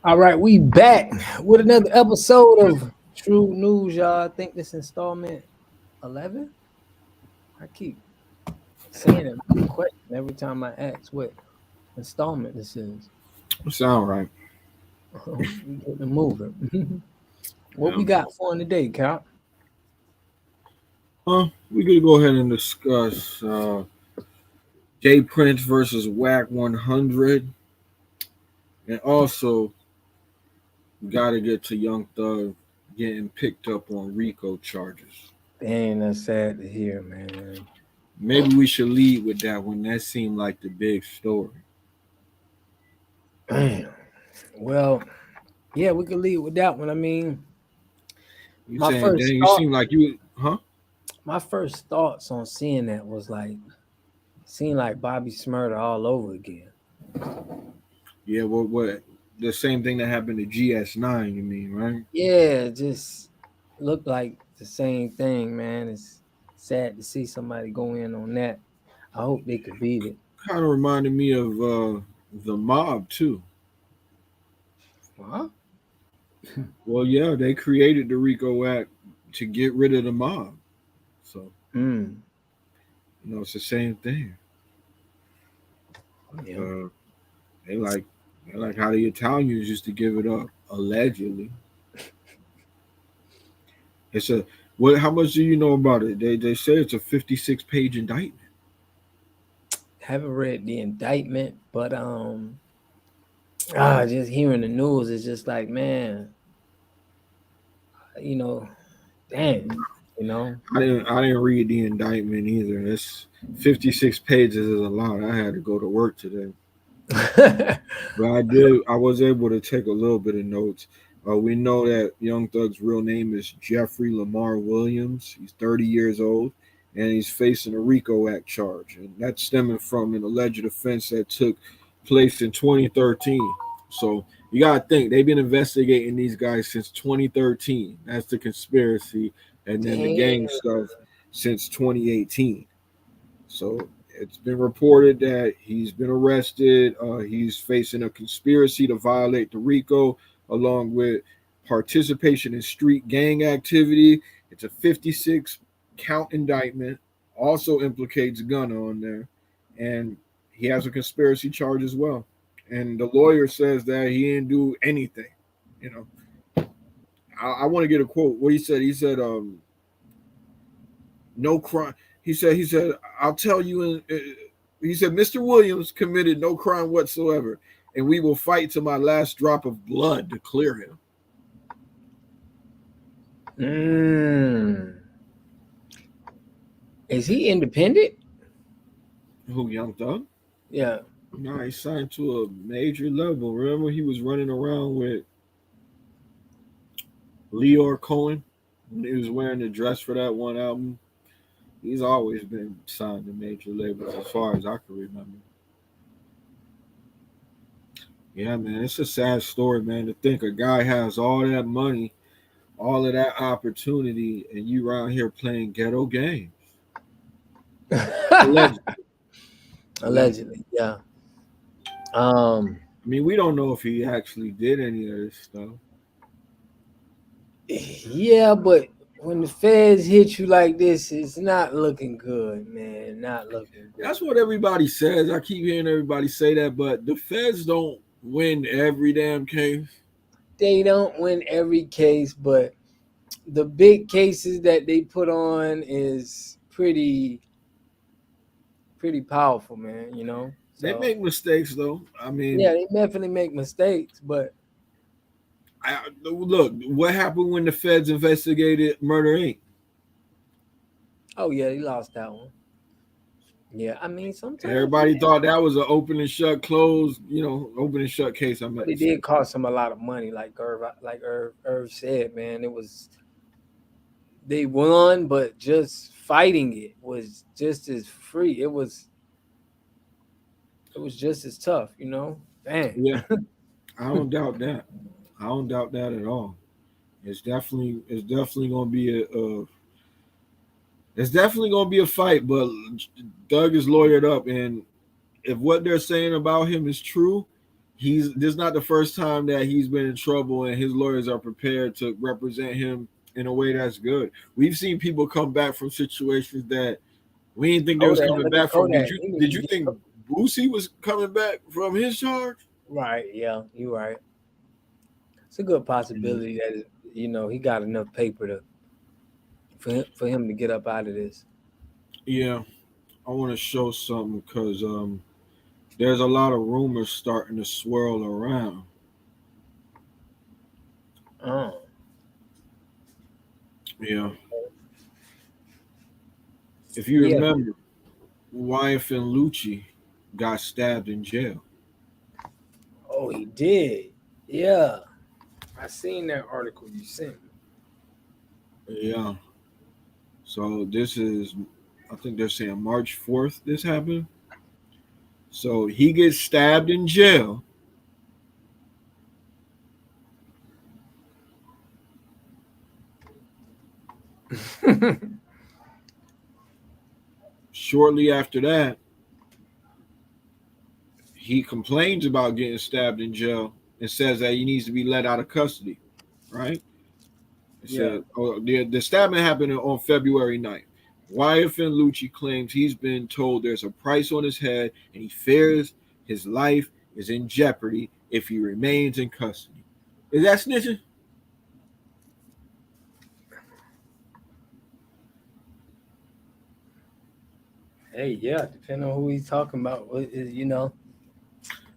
All right, we back with another episode of True News, y'all. I think this installment 11. I keep saying it like a question every time I ask what installment this is. Sound right. We getting it moving. What Yeah. we got for today, Cal? We could go ahead and discuss Jay Prince versus Wack 100, and also we got to get to Young Thug getting picked up on RICO charges. Dang, that's sad to hear, man. Maybe we should lead with that one. That seemed like the big story. Damn. Well, yeah, we could lead with that one. I mean, You my saying, first dang, you thought, seem like you, huh? my first thoughts on seeing that was seeing like Bobby Smurder all over again. Yeah, what? The same thing that happened to GS9, you mean, right? Yeah, it just looked like the same thing, man. It's sad to see somebody go in on that. I hope they could beat it. Kind of reminded me of the mob, too. Huh? Well, yeah, they created the RICO Act to get rid of the mob. So, Mm. it's the same thing. Yeah. Uh, they like how the Italians used to give it up. Allegedly, it's a what? How much do you know about it? They say it's a 56-page indictment. Haven't read the indictment, but just hearing the news is just like, man, you know, damn, you know. I didn't read the indictment either. It's 56 pages is a lot. I had to go to work today, but I did. I was able to take a little bit of notes. We know that Young Thug's real name is Jeffrey Lamar Williams. He's 30 years old, and he's facing a RICO Act charge, and that's stemming from an alleged offense that took place in 2013. So you gotta think they've been investigating these guys since 2013. That's the conspiracy, and then the gang Damn. stuff since 2018. So it's been reported that he's been arrested. He's facing a conspiracy to violate the RICO, along with participation in street gang activity. It's a 56 count indictment. Also implicates Gunna on there, and he has a conspiracy charge as well. And the lawyer says that he didn't do anything. You know, I want to get a quote. What he said. He said, "No crime." He said, "I'll tell you." He said, "Mr. Williams committed no crime whatsoever, and we will fight to my last drop of blood to clear him." Mm. Is he independent? Who, Young Thug? Yeah. No, he signed to a major level. Remember, he was running around with Leor Cohen when he was wearing the dress for that one album. He's always been signed to major labels as far as I can remember. Yeah, man, it's a sad story, man, to think a guy has all that money, all of that opportunity, and you around here playing ghetto games. Allegedly. Allegedly. Allegedly, yeah. Um, I mean, we don't know if he actually did any of this stuff. yeah, but when the feds hit you like this, it's not looking good, man. Not looking good. That's what everybody says. I keep hearing everybody say that, but the feds don't win every damn case. They don't win every case, but the big cases that they put on is pretty powerful, man. You know. They So make mistakes, though. I yeah, mean, they definitely make mistakes, but look, what happened when the feds investigated Murder Inc.? oh yeah, he lost that one. Yeah, I mean sometimes, Everybody thought that was an open and shut, close, open and shut case. I but meant to it say. did cost him a lot of money, like Irv said, man. It was they won, but just fighting it was just as free. It was just as tough, you know. Dang. Yeah, I don't doubt that. I don't doubt that at all. It's definitely gonna be a fight. But Doug is lawyered up, and if what they're saying about him is true, this is not the first time that he's been in trouble, and his lawyers are prepared to represent him in a way that's good. We've seen people come back from situations that we didn't think they was Kodak, coming look at back from. Kodak. He need Did to you get think Boosie was coming back from his charge? right. Yeah, you're right. It's a good possibility that he got enough paper for him to get up out of this. Yeah, I want to show something because there's a lot of rumors starting to swirl around. Oh, Yeah, if you yeah. remember, YFN Lucci got stabbed in jail. Oh, he did. Yeah, I seen that article you sent me. Yeah, so this is, I think they're saying March 4th. This happened. So he gets stabbed in jail. Shortly after that, he complains about getting stabbed in jail and says that he needs to be let out of custody. Right? It Yeah. said, oh, the stabbing happened on February 9th. YFN Lucci claims he's been told there's a price on his head and he fears his life is in jeopardy if he remains in custody. Is that snitching? Hey, yeah, depending on who he's talking about,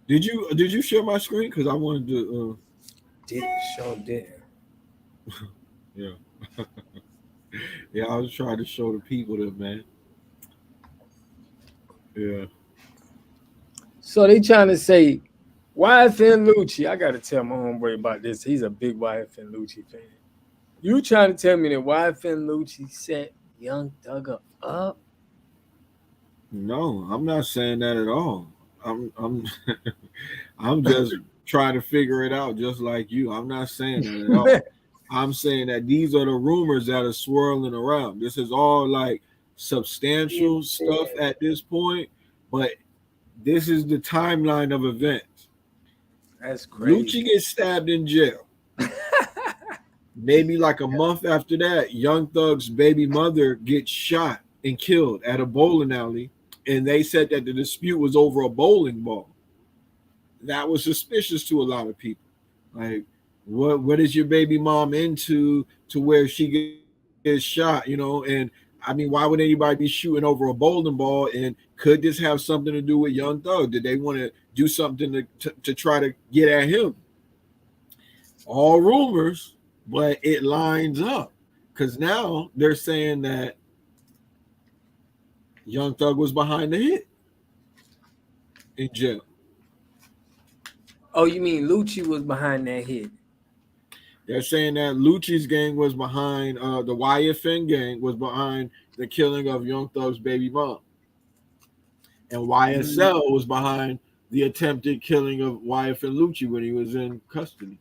Did you share my screen? Because I wanted to. did show did. Yeah, yeah. I was trying to show the people that, man. Yeah. So they trying to say YFN Lucci. I gotta tell my homeboy about this. He's a big YFN Lucci fan. You trying to tell me that YFN Lucci set Young Thugger up? No, I'm not saying that at all. I'm I'm just trying to figure it out, just like you. I'm not saying that at all. I'm saying that these are the rumors that are swirling around. This is all like substantial stuff at this point, but this is the timeline of events. That's crazy. Lucci gets stabbed in jail. Maybe like a month after that, Young Thug's baby mother gets shot and killed at a bowling alley, and they said that the dispute was over a bowling ball. That was suspicious to a lot of people. Like, what is your baby mom into to where she gets shot? And I mean, why would anybody be shooting over a bowling ball? And could this have something to do with Young Thug? Did they want to do something to try to get at him? All rumors, but it lines up because now they're saying that Young Thug was behind the hit in jail. Oh, you mean Lucci was behind that hit? They're saying that Lucci's gang was behind, the YFN gang was behind the killing of Young Thug's baby mom. And YSL was behind the attempted killing of YFN Lucci when he was in custody.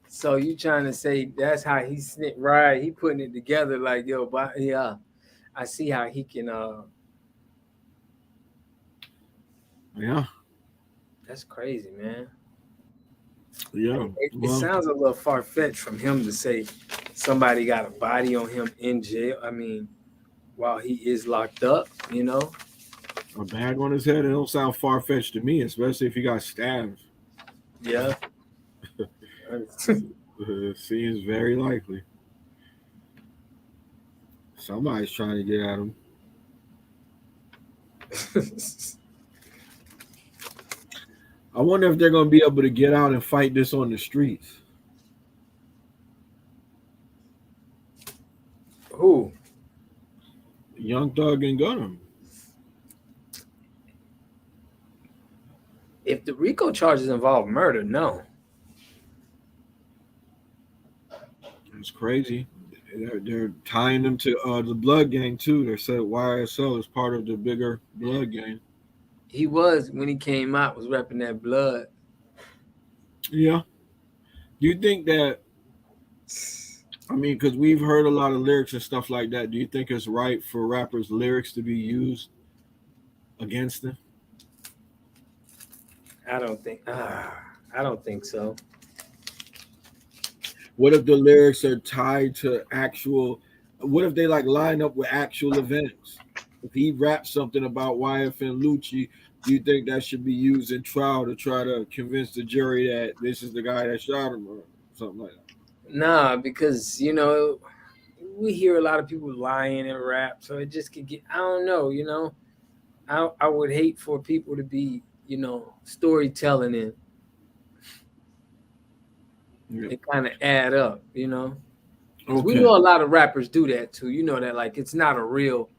So you trying to say that's how he snipped, right? He putting it together like, yo, but yeah, I see how he can. Yeah. That's crazy, man. Yeah. It sounds a little far fetched from him to say somebody got a body on him in jail. I mean, while he is locked up, A bag on his head, it don't sound far fetched to me, especially if he got stabbed. Yeah. It seems very likely. Somebody's trying to get at him. I wonder if they're going to be able to get out and fight this on the streets. Who? Young Thug and Gunham. If the RICO charges involve murder, no. It's crazy. They're tying them to the blood gang too. They said YSL is part of the bigger blood gang. He was, when he came out, was repping that blood. Yeah. Do you think that, I mean, because we've heard a lot of lyrics and stuff like that, do you think it's right for rappers' lyrics to be used against him? I don't think so. What if the lyrics are tied to actual? What if they like line up with actual events? If he raps something about YFN Lucci, do you think that should be used in trial to try to convince the jury that this is the guy that shot him or something like that? Nah, because we hear a lot of people lying in rap, so it just could get. I don't know. I would hate for people to be storytelling and it kind of add up, Because we know a lot of rappers do that too. You know that like it's not a real,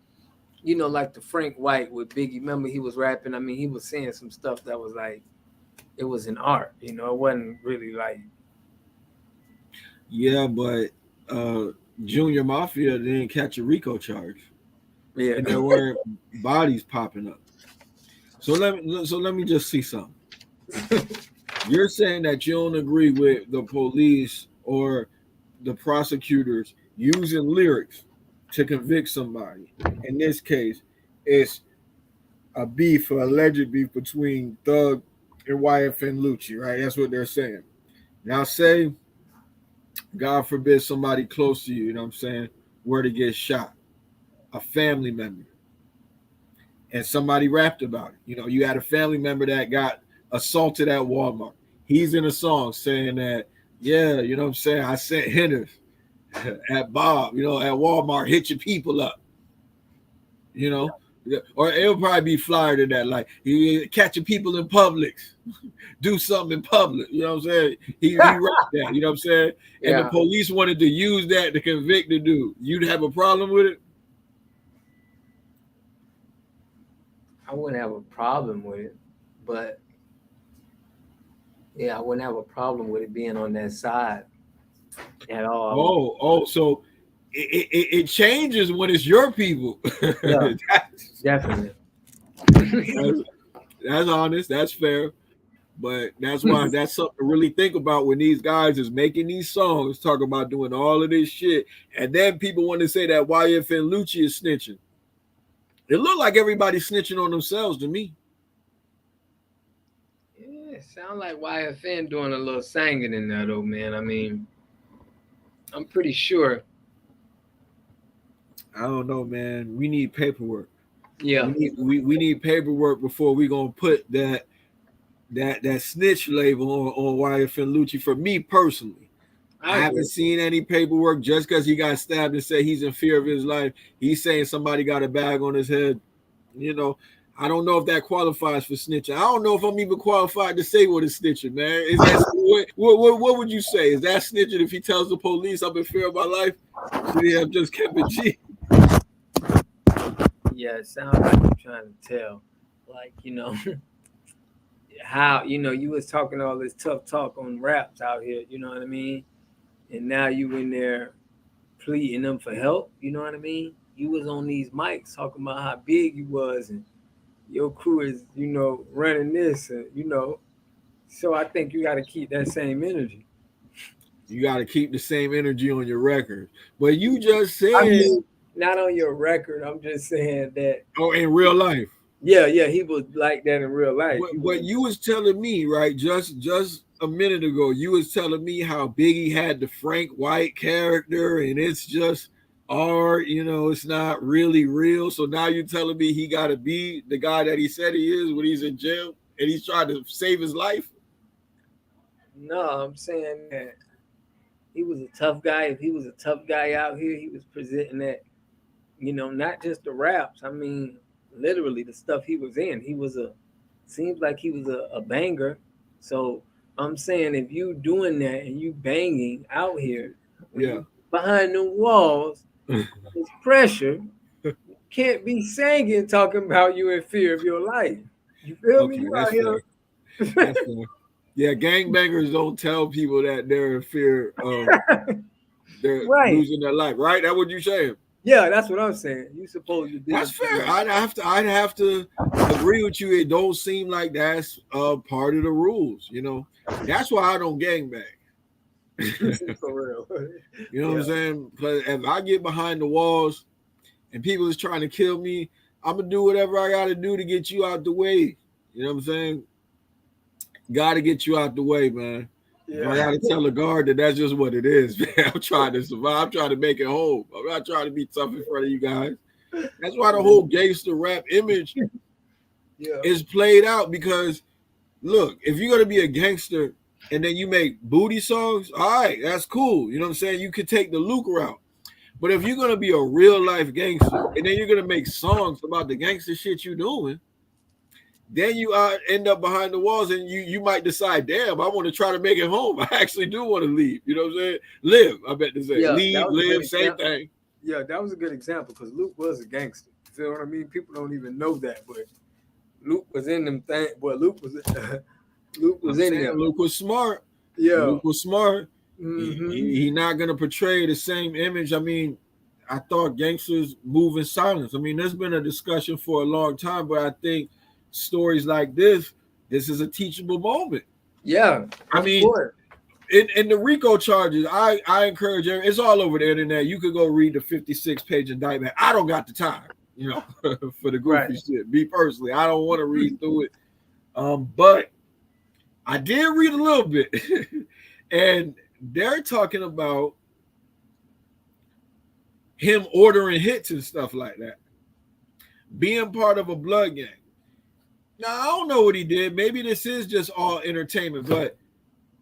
like the Frank White with Biggie. Remember he was rapping. I mean, he was saying some stuff that was like, it was an art. It wasn't really like. Yeah, but Junior Mafia didn't catch a RICO charge. Yeah, and there weren't bodies popping up. So let me just see something. You're saying that you don't agree with the police or the prosecutors using lyrics to convict somebody. In this case, it's a beef, or alleged beef between Thug and YFN Lucci, right? That's what they're saying. Now, say, God forbid, somebody close to you, you know what I'm saying, were to get shot, a family member, and somebody rapped about it. You had a family member that got assaulted at Walmart. He's in a song saying that, yeah, you know what I'm saying, I sent hitters at Bob, at Walmart, hit your people up, or it'll probably be flyer than that, like catching people in Publix, do something in public, you know what I'm saying? He rapped that, you know what I'm saying? And the police wanted to use that to convict the dude. You'd have a problem with it? I wouldn't have a problem with it, but I wouldn't have a problem with it being on that side at all. So it changes when it's your people. Yeah, definitely. That's honest. That's fair. But that's why that's something to really think about when these guys is making these songs, talking about doing all of this shit. And then people want to say that YFN Lucci is snitching. It looked like everybody's snitching on themselves to me. Yeah, it sound like YFN doing a little singing in there though, man. I mean, I'm pretty sure. I don't know, man. We need paperwork. Yeah. We need paperwork before we gonna put that snitch label on YFN Lucci. For me personally, I haven't seen any paperwork. Just because he got stabbed and said he's in fear of his life, he's saying somebody got a bag on his head. I don't know if that qualifies for snitching. I don't know if I'm even qualified to say what is snitching, man. Is that, what would you say? Is that snitching if he tells the police I'm in fear of my life? I've just kept it cheap. Yeah, it sounds like you're trying to tell, like, how, you was talking all this tough talk on raps out here, you know what I mean? And now you in there pleading them for help, you know what I mean? You was on these mics talking about how big you was and your crew is, running this, and, so I think you got to keep that same energy. You got to keep the same energy on your record. But you just said... not on your record. I'm just saying that. Oh, in real life. Yeah, he was like that in real life. But you was telling me, right, just a minute ago, you was telling me how Biggie had the Frank White character, and it's just art, it's not really real. So now you're telling me he got to be the guy that he said he is when he's in jail, and he's trying to save his life? No, I'm saying that he was a tough guy. If he was a tough guy out here, he was presenting that. Not just the raps. I mean, literally the stuff he was in. Seems like he was a banger. So I'm saying if you doing that and you banging out here, behind the walls, there's pressure. You can't be singing talking about you in fear of your life. You feel me? You out here. That's fair. Yeah, gangbangers don't tell people that they're in fear of losing their life, right? That's what you're saying. Yeah, that's what I'm saying. You supposed to do. That's fair. I'd have to agree with you. It don't seem like that's part of the rules. That's why I don't gangbang. For real. You know what I'm saying? Because if I get behind the walls and people is trying to kill me, I'm gonna do whatever I gotta do to get you out the way. You know what I'm saying? Gotta get you out the way, man. Yeah. I gotta tell the guard that that's just what it is, man. I'm trying to survive. I'm trying to make it home. I'm not trying to be tough in front of you guys. That's why the whole gangster rap image is played out, because look, if you're gonna be a gangster and then you make booty songs, all right, that's cool. You know what I'm saying? You could take the Luke route. But if you're gonna be a real life gangster and then you're gonna make songs about the gangster shit you're doing, then you end up behind the walls, and you might decide, damn, I want to try to make it home. I actually do want to leave. You know what I'm saying? Live, I bet to say. Leave, live, same thing. Yeah, that was a good example, because Luke was a gangster. You feel what I mean? People don't even know that, but Luke was in them things. Well, Luke was in there. Luke was smart. Yeah. Luke was smart. Mm-hmm. He not going to portray the same image. I mean, I thought gangsters move in silence. I mean, there's been a discussion for a long time, but I think stories like this is a teachable moment. Yeah. I mean, in the RICO charges, I encourage you, it's all over the internet. You could go read the 56-page indictment. I don't got the time, you know, for the goofy shit. Me personally, I don't want to read through it. But I did read a little bit. And they're talking about him ordering hits and stuff like that, being part of a blood gang. Now, I don't know what he did. Maybe this is just all entertainment, but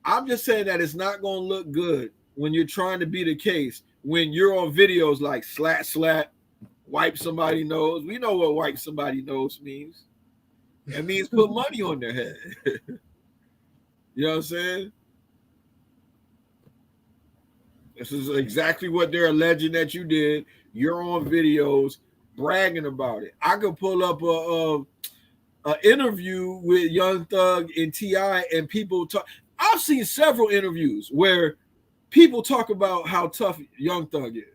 I'm just saying that it's not going to look good when you're trying to be the case, when you're on videos like slat, wipe somebody's nose. We know what wipe somebody's nose means. It means put money on their head. You know what I'm saying? This is exactly what they're alleging that you did. You're on videos bragging about it. I could pull up an interview with Young Thug and T.I. and people talk. I've seen several interviews where people talk about how tough Young Thug is.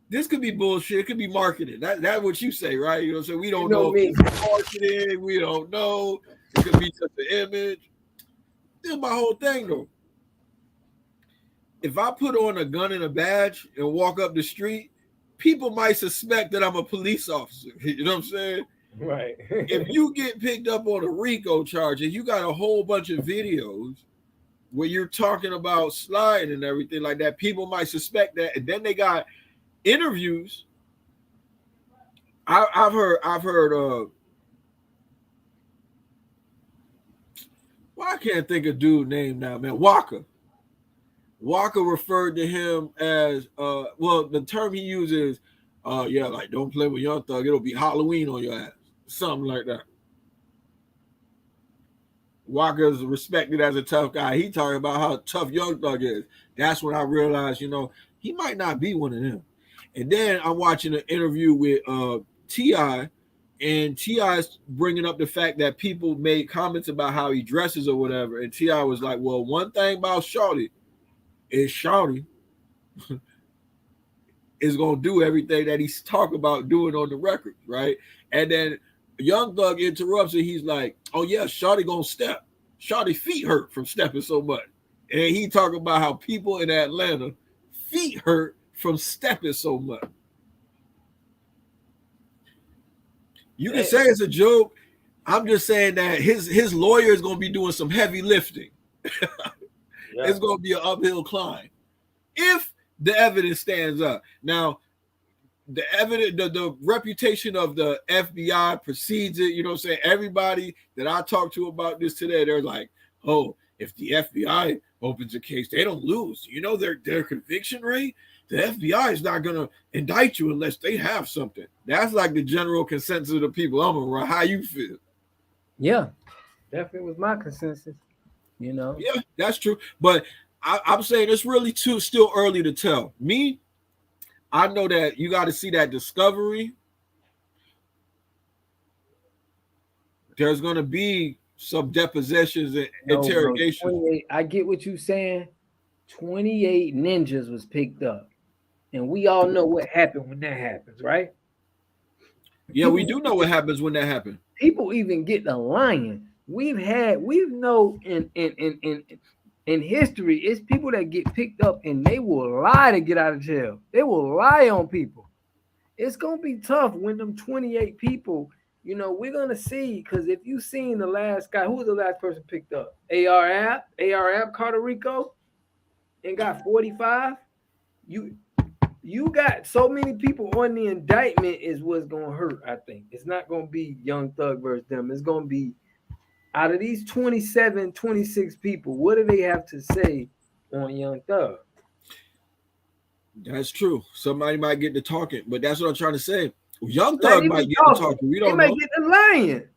This could be bullshit. It could be marketing. That's what you say, right? You know what I'm saying? We don't know if it's marketing. We don't know. It could be just the image. This is my whole thing, though. If I put on a gun and a badge and walk up the street, people might suspect that I'm a police officer. You know what I'm saying? Right. If you get picked up on a RICO charge and you got a whole bunch of videos where you're talking about sliding and everything like that, people might suspect that. And then they got interviews. I've heard well, I can't think of dude's name now, man. Walker referred to him as well, the term he uses, like don't play with Young Thug, it'll be Halloween on your ass. Something like that. Walker's respected as a tough guy. He talking about how tough Young Thug is. That's when I realized, you know, he might not be one of them. And then I'm watching an interview with T.I., and T.I.'s bringing up the fact that people made comments about how he dresses or whatever. And T.I. was like, well, one thing about Shawty is Shawty is going to do everything that he's talking about doing on the record, right? And then Young Thug interrupts and he's like, oh, yeah, Shawty going to step. Shawty feet hurt from stepping so much. And he talking about how people in Atlanta feet hurt from stepping so much. You can say it's a joke. I'm just saying that his lawyer is going to be doing some heavy lifting. It's going to be an uphill climb if the evidence stands up. Now, the evidence, the reputation of the FBI precedes it. You know what I'm saying? Everybody that I talked to about this today, they're like, oh, if the FBI opens a case, they don't lose. You know their conviction rate? The FBI is not going to indict you unless they have something. That's like the general consensus of the people I'm around. How you feel? Yeah, definitely was my consensus. You know? Yeah, that's true. But I'm saying it's really still early to tell. Me, I know that you got to see that discovery. There's going to be some depositions and interrogation. I get what you're saying. 28 ninjas was picked up. And we all know what happened when that happens, right? Yeah, we do know what happens when that happens. People even get the lying. We know in history, it's people that get picked up and they will lie to get out of jail. They will lie on people. it's gonna be tough when them 28 people. You know, we're gonna see because if you seen the last guy, who was the last person picked up? AR Carter Rico and got 45. You you got so many people on the indictment is what's gonna hurt. I think it's not gonna be Young Thug versus them. It's gonna be out of these 27, 26 people, what do they have to say on Young Thug? That's true. Somebody might get to talking, but that's what I'm trying to say. Young Thug might get to talking. We don't know. They might get to lying.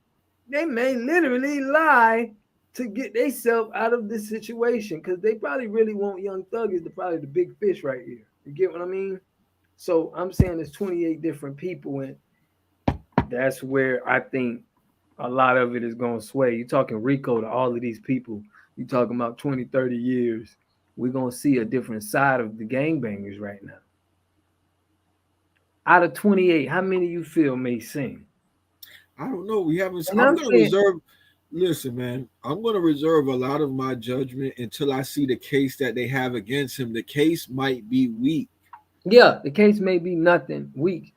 They may literally lie to get themselves out of this situation because they probably really want Young Thug is probably the big fish right here. You get what I mean? So I'm saying there's 28 different people, and that's where I think a lot of it is going to sway. You're talking RICO to all of these people. You're talking about 20, 30 years. We're going to see a different side of the gangbangers right now. Out of 28, how many you feel may sing? I don't know. We haven't. I'm going to reserve. Listen, man, I'm going to reserve a lot of my judgment until I see the case that they have against him. The case might be weak. Yeah, the case may be nothing weak.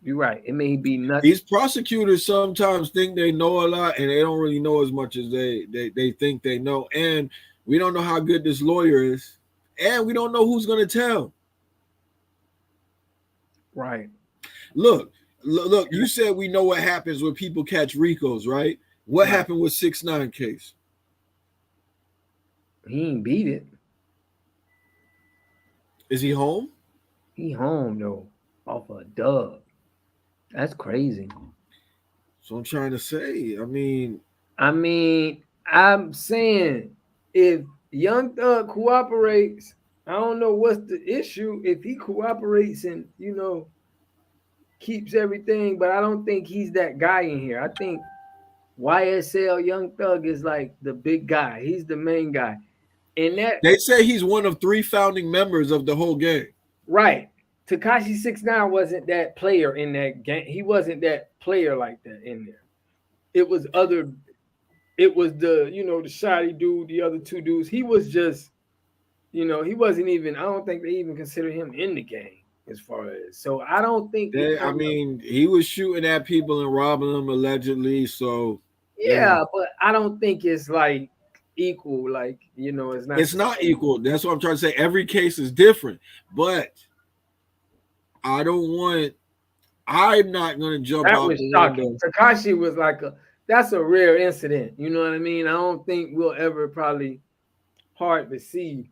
You're right. It may be nothing. These prosecutors sometimes think they know a lot, and they don't really know as much as they think they know. And we don't know how good this lawyer is, and we don't know who's going to tell. Right. Look. You said we know what happens when people catch RICOs, right? What happened with 6ix9ine case? He ain't beat it. Is he home? He home though, off a dub. That's crazy. So I'm trying to say, I mean, I'm saying if Young Thug cooperates, I don't know what's the issue. If he cooperates and, you know, keeps everything, but I don't think he's that guy in here. I think YSL Young Thug is like the big guy. He's the main guy. And that they say he's one of 3 founding members of the whole gang. Right. Tekashi 6ix9ine wasn't that player in that gang. He wasn't that player like that in there. It was the, you know, the shoddy dude, the other 2 dudes. He was just, you know, he wasn't even, I don't think they even consider him in the gang as far as. So I don't think. He was shooting at people and robbing them allegedly. So. Yeah, but I don't think it's like equal. Like, you know, it's not. It's not equal. That's what I'm trying to say. Every case is different. But I'm not going to jump out the window. Tekashi was like that's a rare incident. You know what I mean? I don't think we'll ever probably hard to see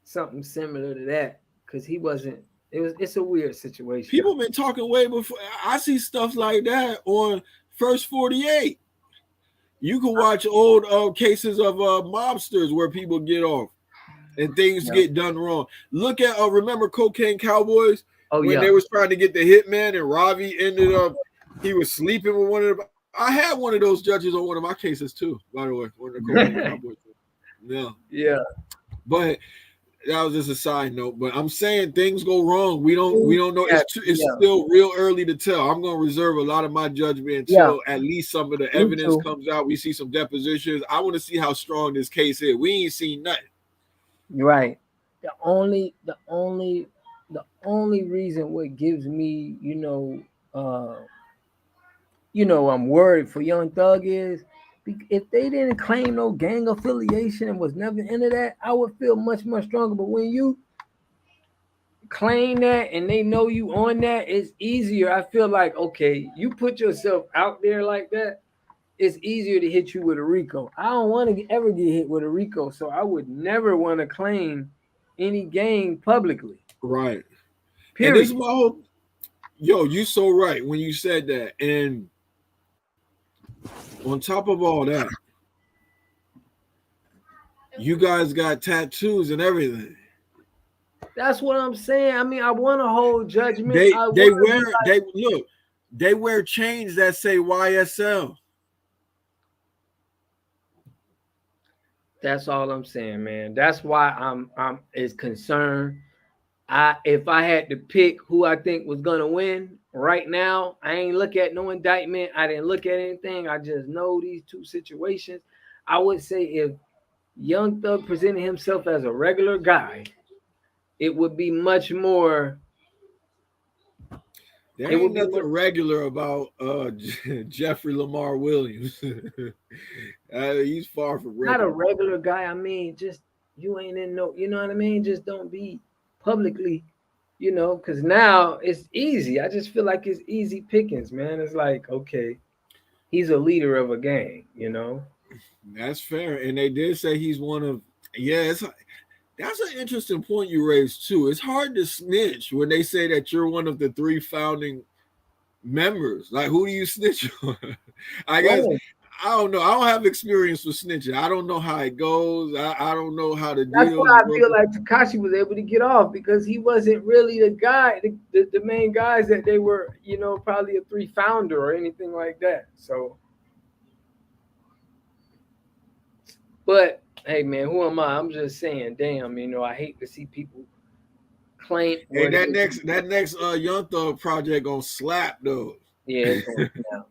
something similar to that because he wasn't. It's a weird situation. People been talking way before. I see stuff like that on First 48. You can watch old cases of mobsters where people get off and things get done wrong. Look at remember Cocaine Cowboys? When they was trying to get the hitman and Ravi ended up he was sleeping with one of them. I had one of those judges on one of my cases too, by the way. One of the Cocaine Cowboys. Yeah. But that was just a side note. But I'm saying things go wrong. We don't know. It's still real early to tell. I'm going to reserve a lot of my judgment until at least some of the evidence comes out. We see some depositions. I want to see how strong this case is. We ain't seen nothing. You're right. The only reason what gives me, I'm worried for Young Thug is if they didn't claim no gang affiliation and was never into that, I would feel much, much stronger. But when you claim that and they know you on that, it's easier. I feel like, okay, you put yourself out there like that, it's easier to hit you with a RICO. I don't want to ever get hit with a RICO, so I would never want to claim any gang publicly. Right. Period. And this is my whole, you so right when you said that. And on top of all that, you guys got tattoos and everything. That's what I'm saying. I mean, I want to hold judgment. They wear chains that say YSL. That's all I'm saying, man. That's why I'm is concerned. If I had to pick who I think was gonna win right now, I ain't look at no indictment. I didn't look at anything. I just know these 2 situations. I would say if Young Thug presented himself as a regular guy, it would be much more. There ain't nothing regular about Jeffrey Lamar Williams. He's far from regular. Not a regular guy. I mean, just you ain't in no, you know what I mean? Just don't be publicly, because now it's easy. I just feel like it's easy pickings, man. It's like, okay, he's a leader of a gang, That's fair. And they did say he's one of, that's an interesting point you raised too. It's hard to snitch when they say that you're one of the 3 founding members. Like, who do you snitch on? I guess I don't know. I don't have experience with snitching. I don't know how it goes. I don't know how to deal. That's why I feel like Tekashi was able to get off, because he wasn't really the guy, the main guys that they were, probably a 3 founder or anything like that. So, but hey, man, who am I? I'm just saying, damn, I hate to see people claim. Hey, that next Young Thug project gonna slap though. Yeah, it's going down.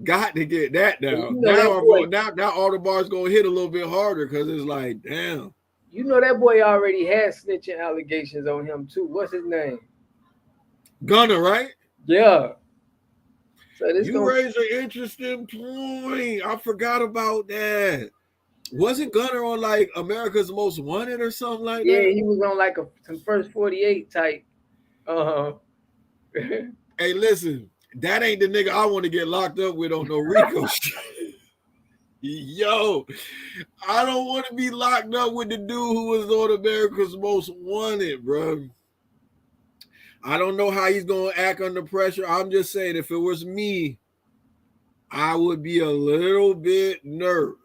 Got to get that down. Now all the bars gonna hit a little bit harder, because it's like, damn. That boy already had snitching allegations on him too. What's his name? Gunner, right? Yeah. So you raised an interesting point. I forgot about that. Wasn't Gunner on like America's Most Wanted or something like that? Yeah, he was on like some First 48 type. Hey, listen, that ain't the nigga I want to get locked up with on no RICO shit. Yo, I don't want to be locked up with the dude who was on America's Most Wanted, bro. I don't know how he's going to act under pressure. I'm just saying, if it was me, I would be a little bit nervous.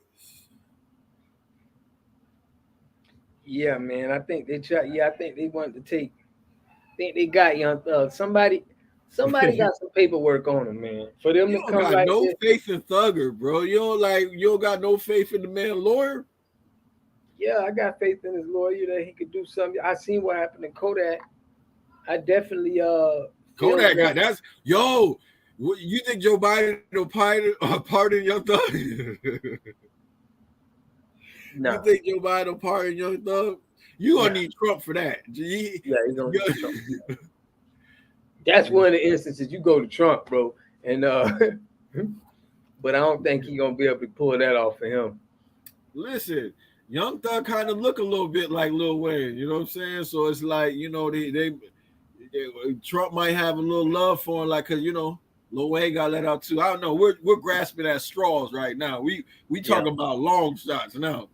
Yeah, man. I think they tried. Yeah, I think they wanted to take. I think they got Young Thug. Somebody got some paperwork on him, man. For them to come got like no this. faith in Thugger, bro. You don't got no faith in the man lawyer. Yeah, I got faith in his lawyer that he could do something. I seen what happened to Kodak. I definitely Kodak got that's yo. You think Joe Biden will pardon Young Thug? No. You think Joe Biden will pardon Young Thug? You gonna need Trump for that. He's gonna need Trump. That's one of the instances you go to Trump, bro. And but I don't think he's gonna be able to pull that off for him. Listen, Young Thug kind of look a little bit like Lil Wayne, you know what I'm saying? So it's like, they Trump might have a little love for him, like, cause Lil Wayne got let out too. I don't know. We're grasping at straws right now. We talking about long shots now.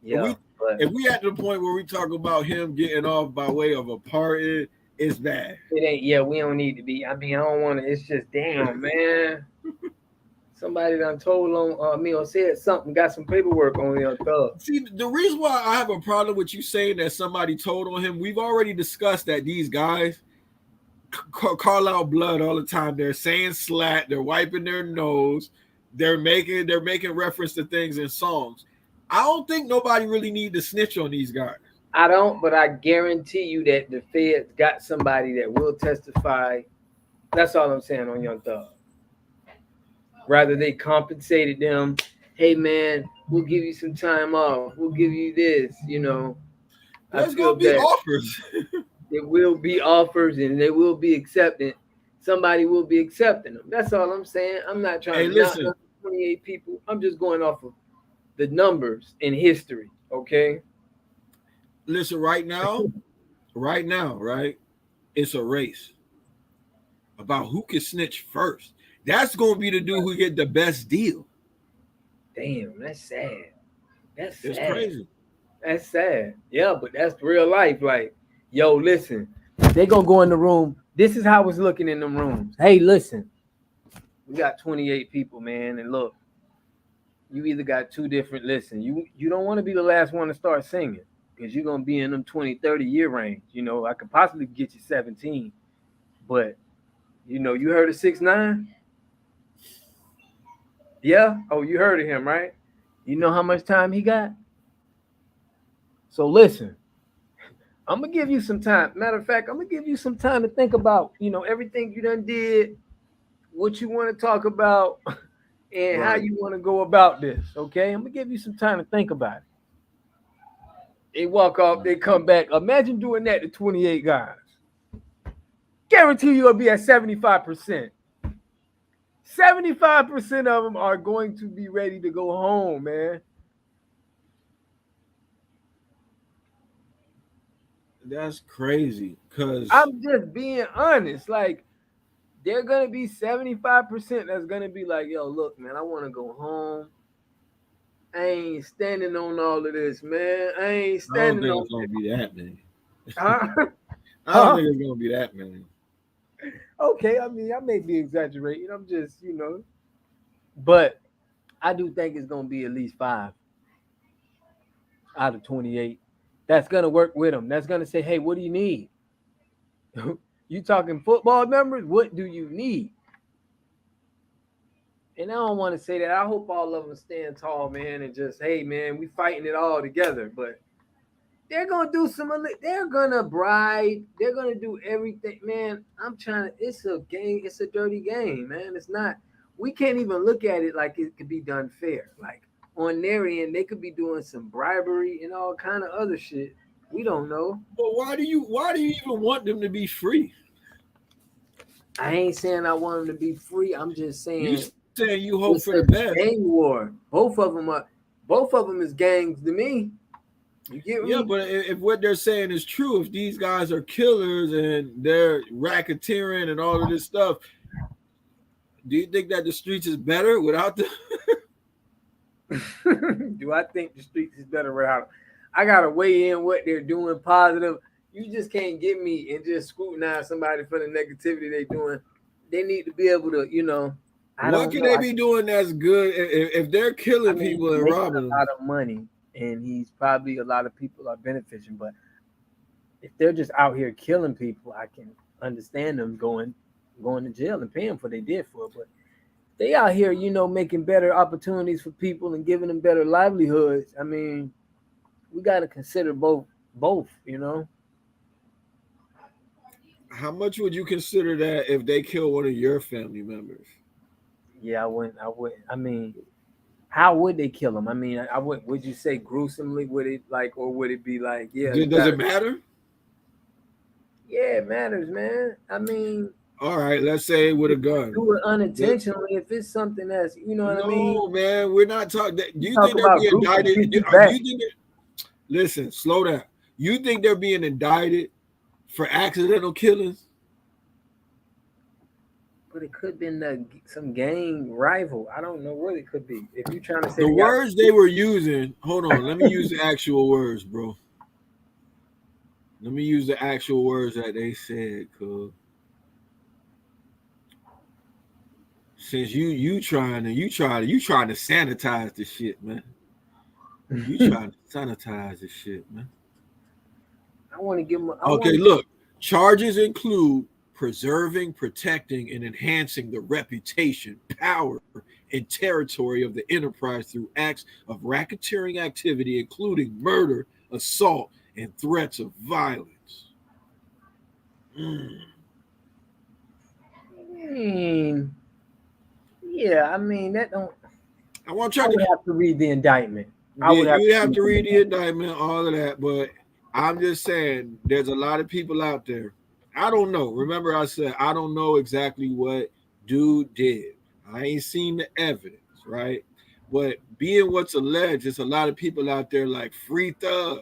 Yeah. If we at the point where we talk about him getting off by way of a pardon, it's bad. It ain't. Yeah, we don't need to be. I mean, I don't want to. It's just damn, man. Somebody done told on me or said something, got some paperwork on Young Thug. See, the reason why I have a problem with you saying that somebody told on him, we've already discussed that these guys call out blood all the time. They're saying slat, they're wiping their nose, they're making reference to things in songs. I don't think nobody really need to snitch on these guys. I don't, but I guarantee you that the feds got somebody that will testify. That's all I'm saying on Young Thug. Rather they compensated them, hey man, we'll give you some time off, we'll give you this, There's gonna be offers. There will be offers and they will be accepted. Somebody will be accepting them. That's all I'm saying. I'm not trying to listen. knock 28 people. I'm just going off of the numbers in history. Okay. Listen, right now, right? It's a race about who can snitch first. That's gonna be the dude who get the best deal. Damn, that's sad. It's crazy. That's sad. Yeah, but that's real life. Like, yo, listen, they gonna go in the room. This is how it's looking in them rooms. Hey, listen, we got 28 people, man, and look, you either got two different. Listen, you don't want to be the last one to start singing because you're gonna be in them 20, 30 year range. I could possibly get you 17, but you heard of 6ix9ine? Yeah. Oh, you heard of him, right? You know how much time he got? So listen, I'm gonna give you some time. Matter of fact, I'm gonna give you some time to think about, everything you done did, what you want to talk about, and how you want to go about this. Okay, I'm gonna give you some time to think about it. They walk off, they come back. Imagine doing that to 28 guys. Guarantee you it'll be at 75%. 75% of them are going to be ready to go home, man. That's crazy. Cause I'm just being honest. Like, they're gonna be 75% that's gonna be like, yo, look, man, I want to go home. I ain't standing on all of this, man. I ain't I don't standing think on it's gonna be that many. huh? I don't think it's gonna be that many. Okay, I mean, I may be exaggerating. I'm just, but I do think it's gonna be at least 5 out of 28. That's gonna work with them. That's gonna say, hey, what do you need? You talking football numbers? What do you need? And I don't want to say that. I hope all of them stand tall, man, and just, hey, man, we fighting it all together. But they're gonna do they're gonna bribe. They're gonna do everything, man. It's a game. It's a dirty game, man. It's not. We can't even look at it like it could be done fair. Like on their end, they could be doing some bribery and all kind of other shit. We don't know. But why do you even want them to be free? I ain't saying I want them to be free. I'm just saying. You saying you hope for the best. Gang war. Both of them is gangs to me. You get me? Yeah, but if what they're saying is true, if these guys are killers and they're racketeering and all of this stuff, do you think that the streets is better without them? Do I think the streets is better without them? I gotta weigh in what they're doing positive. You just can't get me and just scrutinize somebody for the negativity they're doing. They need to be able to, What can they be doing that's good if they're killing people and robbing them? A lot of money, and he's probably a lot of people are benefiting. But if they're just out here killing people, I can understand them going to jail and paying for what they did for it. But they out here, making better opportunities for people and giving them better livelihoods. I mean, we got to consider both. How much would you consider that if they kill one of your family members? Yeah, I wouldn't. I mean, how would they kill him? I mean, would you say gruesomely? Would it or would it be like, yeah? Does it matter? Yeah, it matters, man. I mean, all right, let's say with a gun. Do it unintentionally if it's something that's, what I mean? No, man, we're not talking. Do you think they're being indicted? Listen, slow down. You think they're being indicted for accidental killings? But it could have been some gang rival. I don't know what it could be. If you're trying to say the words they were using, hold on, let me use the actual words, bro. Let me use the actual words that they said, cuz. Since you trying to sanitize this shit, man. You trying to sanitize this shit, man. I want to give them. Look. Charges include preserving, protecting, and enhancing the reputation, power, and territory of the enterprise through acts of racketeering activity, including murder, assault, and threats of violence. Yeah, I mean that don't. I want you to have to read the indictment. You have to read the indictment, all of that, but I'm just saying there's a lot of people out there. I don't know. Remember, I said I don't know exactly what dude did. I ain't seen the evidence, right? But being what's alleged, there's a lot of people out there like Free Thug.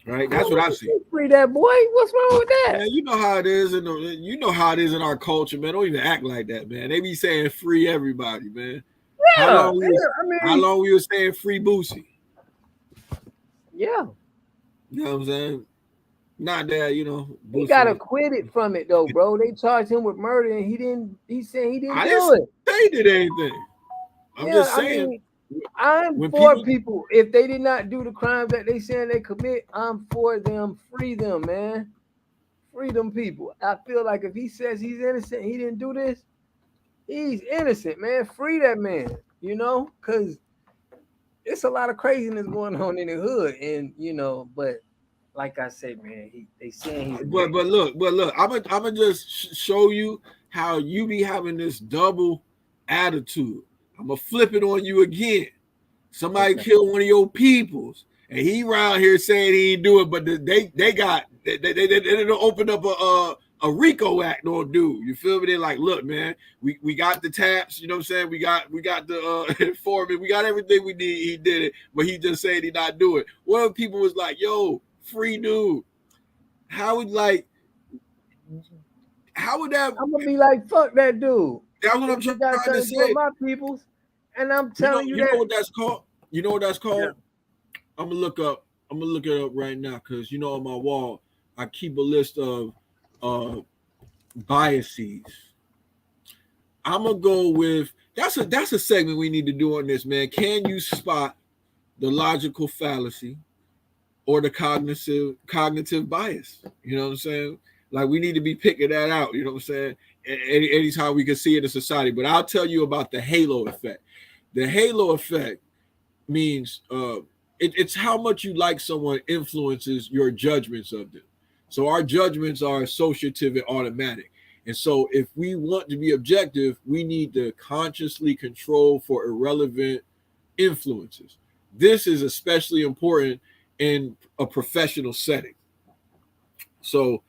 Right? That's what I see. Free that boy. What's wrong with that? Man, you know how it is in our culture, man. Don't even act like that, man. They be saying free everybody, man. Yeah. How long we were saying free Boosie? Yeah. You know what I'm saying? Not that, Boosie. He got acquitted from it though, bro. They charged him with murder and he said he didn't do it. They did anything. I'm just saying. I'm for people. If they did not do the crimes that they saying they commit, I'm for them. Free them, man. Free them people. I feel like if he says he's innocent, he didn't do this, he's innocent, man. Free that man, because it's a lot of craziness going on in the hood, and but like I said, man, they saying he's. But look, I'm gonna just show you how you be having this double attitude. I'm gonna flip it on you again. Somebody killed one of your peoples, and he around here saying he didn't do it, but they didn't open up a RICO act on dude. You feel me? They're like, look, man, we got the taps, you know what I'm saying? We got the informant, we got everything we need. He did it, but he just said he not do it. One of the people was like, yo, free dude. How would that? I'm gonna be like, fuck that dude. That's what I'm You trying got to something to do with say. my peoples, and I'm telling you know that. what that's called? You know what that's called? Yeah. I'm gonna look it up right now because on my wall I keep a list of biases. I'm gonna go with that's a segment we need to do on this, man. Can you spot the logical fallacy or the cognitive bias? You know what I'm saying? Like we need to be picking that out. You know what I'm saying? Anytime we can see it in society. But I'll tell you about the halo effect. The halo effect means it's how much you like someone influences your judgments of them. So our judgments are associative and automatic. And so if we want to be objective, we need to consciously control for irrelevant influences. This is especially important in a professional setting. So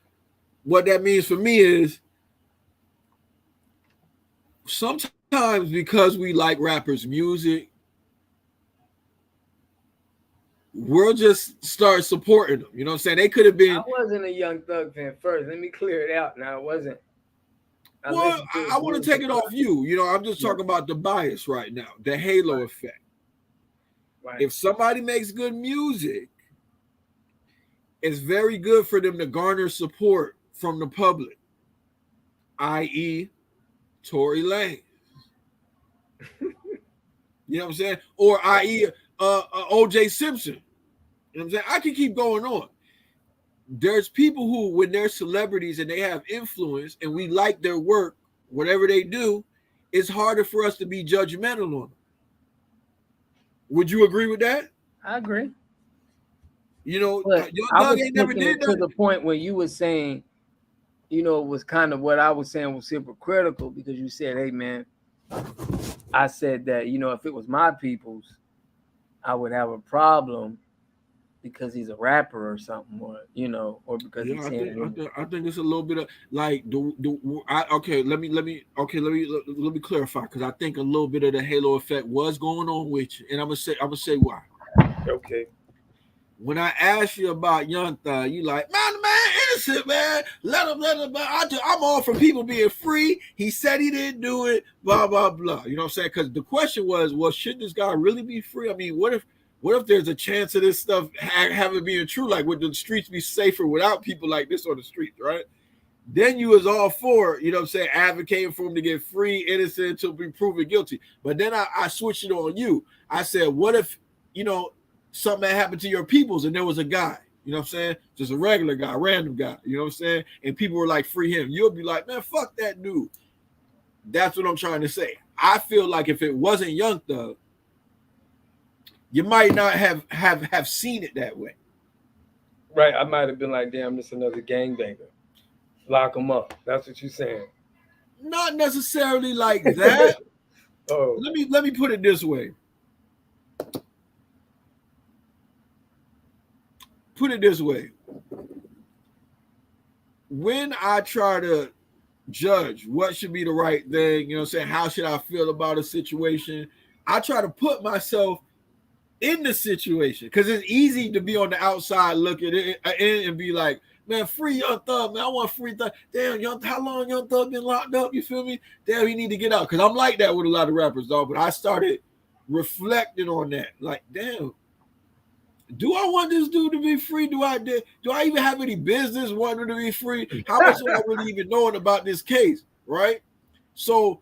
what that means for me is sometimes because we like rappers' music, we'll just start supporting them. You know what I'm saying? They could have been. I wasn't a Young Thug fan first. Let me clear it out. Now, I wasn't. I want to take it off you. I'm just talking about the bias right now, the halo effect. Right. If somebody makes good music, it's very good for them to garner support from the public, i.e., Tory Lanez. You know what I'm saying? Or i.e., O.J. Simpson. You know what I'm saying? I can keep going on. There's people who, when they're celebrities and they have influence and we like their work, whatever they do, it's harder for us to be judgmental on them. Would you agree with that? I agree. Young I Thug was ain't never did that. To the point where you were saying, it was kind of what I was saying was hypocritical because you said, hey, man, I said that, if it was my people's, I would have a problem because he's a rapper or something, or because he's saying. I think it's a little bit of like let me clarify because I think a little bit of the halo effect was going on with you, and I'm gonna say why. Okay. When I asked you about Young Thug, you like, man, innocent, man. Let him. I'm all for people being free. He said he didn't do it, blah, blah, blah. You know what I'm saying? Because the question was, well, should this guy really be free? I mean, what if there's a chance of this stuff having being true? Like, would the streets be safer without people like this on the streets, right? Then you was all for, advocating for him to get free, innocent until be proven guilty. But then I switched it on you. I said, what if, something that happened to your peoples and there was a guy, just a regular guy, random guy, and people were like, free him. You'll be like, man, fuck that dude. That's what I'm trying to say. I feel like if it wasn't Young Thug, you might not have seen it that way. Right. I might have been like, damn, this is another gangbanger. Lock him up. That's what you're saying. Not necessarily like that. Oh. Let me put it this way. When I try to judge what should be the right thing, how should I feel about a situation, I try to put myself in the situation because it's easy to be on the outside looking in and be like, man, free Young Thug, man. I want free Thug. Damn, how long Young Thug been locked up? You feel me? Damn, he need to get out. Because I'm like that with a lot of rappers, dog. But I started reflecting on that. Like, damn, do I want this dude to be free? Do I even have any business wanting him to be free? How much am I really even knowing about this case, right? So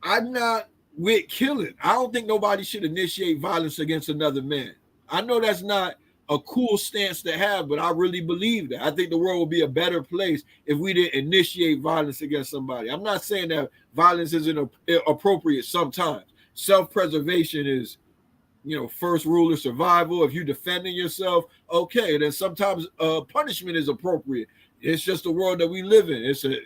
I'm not with killing. I don't think nobody should initiate violence against another man. I know that's not a cool stance to have, but I really believe that. I think the world would be a better place if we didn't initiate violence against somebody. I'm not saying that violence isn't appropriate sometimes. Self-preservation is, first rule of survival. If you're defending yourself, okay, then sometimes punishment is appropriate. It's just the world that we live in. It's an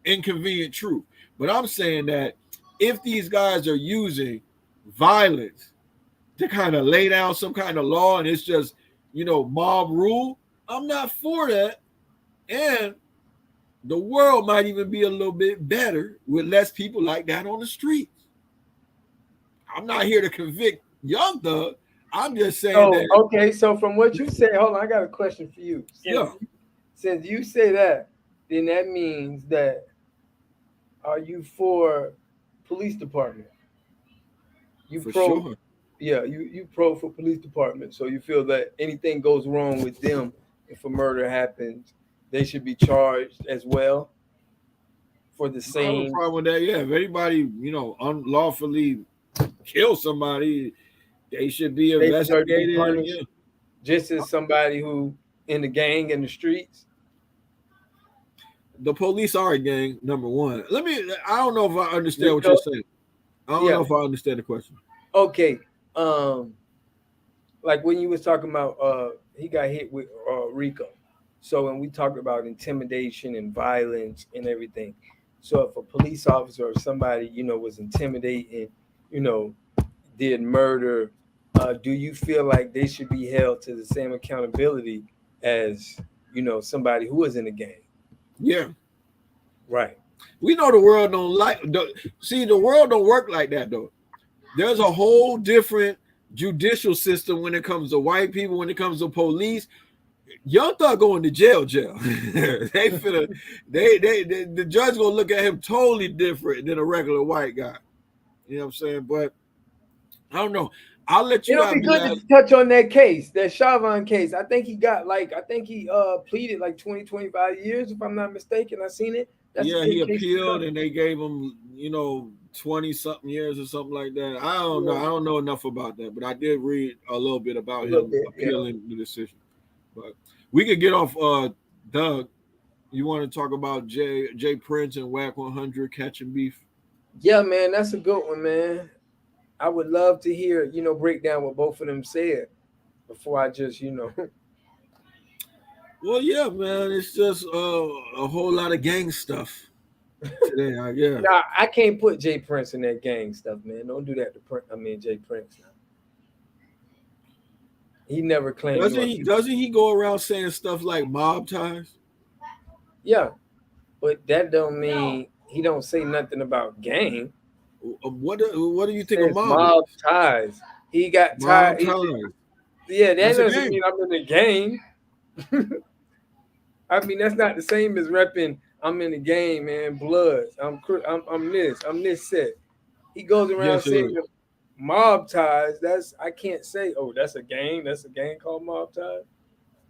inconvenient truth. But I'm saying that if these guys are using violence to kind of lay down some kind of law and it's just, mob rule, I'm not for that. And the world might even be a little bit better with less people like that on the streets. I'm not here to convict Young Thug. I'm just saying that. Okay, so from what you say, hold on, I got a question for you. Since you say that, then that means that are you for police department? You For pro? sure. Yeah, you pro for police department. So you feel that anything goes wrong with them, if a murder happens, they should be charged as well for the I have a same. problem with that. Yeah, if anybody, unlawfully kill somebody, they should be They deserve to be investigated. punished, Yeah. just as somebody who in the gang in the streets. The police are a gang, number one. I don't know if I understand what RICO? you're saying. I don't Yeah. know if I understand the question. Okay. Like when you was talking about he got hit with RICO. So when we talk about intimidation and violence and everything. So if a police officer or somebody, was intimidating, did murder, do you feel like they should be held to the same accountability as, somebody who was in the gang? Yeah. Right. We know the world don't the world don't work like that though. There's a whole different judicial system when it comes to white people, when it comes to police. Young Thug going to jail. The judge gonna look at him totally different than a regular white guy. You know what I'm saying? But I don't know. I'll let you. It'll be good to touch on that case, that Chauvin case. I think he pleaded like 20, 25 years, if I'm not mistaken. I seen it. He appealed and they gave him, 20-something years or something like that. I don't know. I don't know enough about that, but I did read a little bit about him appealing the decision. But we could get off Doug. You want to talk about Jay Prince and Wack100 catching beef? Yeah, man, that's a good one, man. I would love to hear, break down what both of them said before I just, Well, yeah, man, it's just a whole lot of gang stuff today, I guess. Nah, I can't put Jay Prince in that gang stuff, man. Don't do that to Jay Prince. Now. He never claimed. Doesn't he go around saying stuff like mob ties? Yeah, but that don't mean he don't say nothing about gang. What do you think of mob ties? He got tied. Yeah, that doesn't mean I'm in the gang. I mean, that's not the same as repping. I'm in the game, man. Bloods. I'm this set. He goes around saying mob ties. I can't say. Oh, that's a gang. That's a gang called mob ties.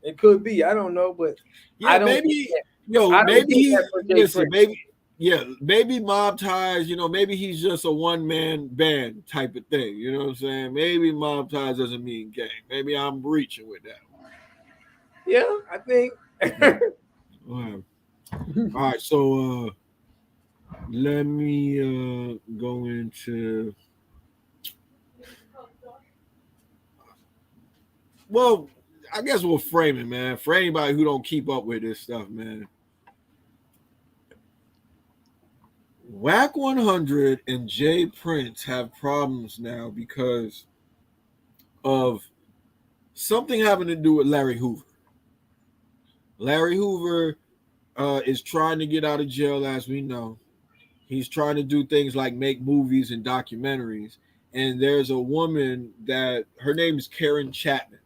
It could be. I don't know, but yeah, I don't. Maybe mob ties. Maybe he's just a one-man band type of thing. You know what I'm saying? Maybe mob ties doesn't mean gang. Maybe I'm reaching with that. Yeah, I think. All right, so let me go into. Well, I guess we'll frame it, man. For anybody who don't keep up with this stuff, man. Wack100 and Jay Prince have problems now because of something having to do with Larry Hoover. Larry Hoover is trying to get out of jail, as we know. He's trying to do things like make movies and documentaries. And there's a woman that her name is Karen Chapman.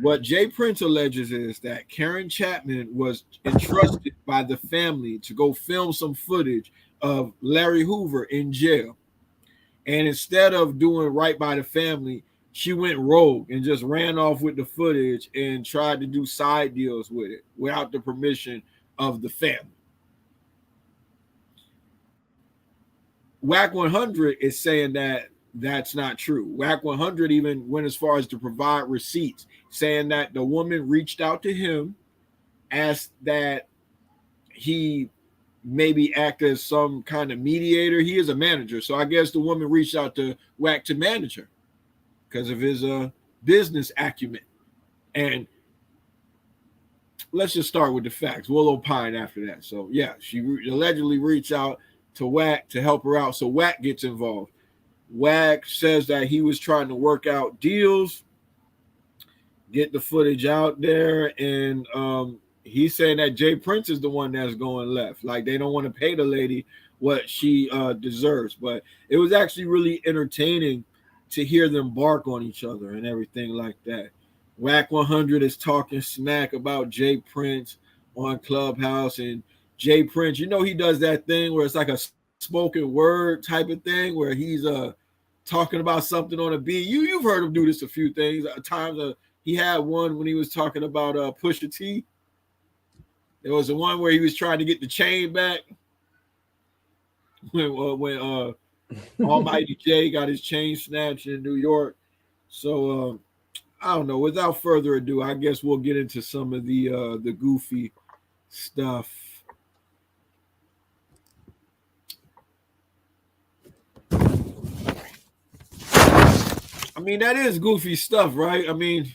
What Jay Prince alleges is that Karen Chapman was entrusted by the family to go film some footage of Larry Hoover in jail. And instead of doing right by the family, she went rogue and just ran off with the footage and tried to do side deals with it without the permission of the family. Wack100 is saying that that's not true. Wack100 even went as far as to provide receipts, saying that the woman reached out to him, asked that he maybe act as some kind of mediator. He is a manager, so I guess the woman reached out to Wack to manage her because of his business acumen. And let's just start with the facts. We'll opine after that. So yeah, she allegedly reached out to Wack to help her out, so Wack gets involved. Wack says that he was trying to work out deals, get the footage out there, and he's saying that Jay Prince is the one that's going left. Like they don't want to pay the lady what she deserves. But it was actually really entertaining to hear them bark on each other and everything like that. Wack100 is talking smack about Jay Prince on Clubhouse, and Jay Prince, you know, he does that thing where it's like a spoken word type of thing where he's talking about something on a beat. You've heard him do this a few things times. He had one when he was talking about Pusha T. There was the one where he was trying to get the chain back when Almighty Jay got his chain snatched in New York. So I don't know. Without further ado, I guess we'll get into some of the goofy stuff. I mean, that is goofy stuff, right? I mean,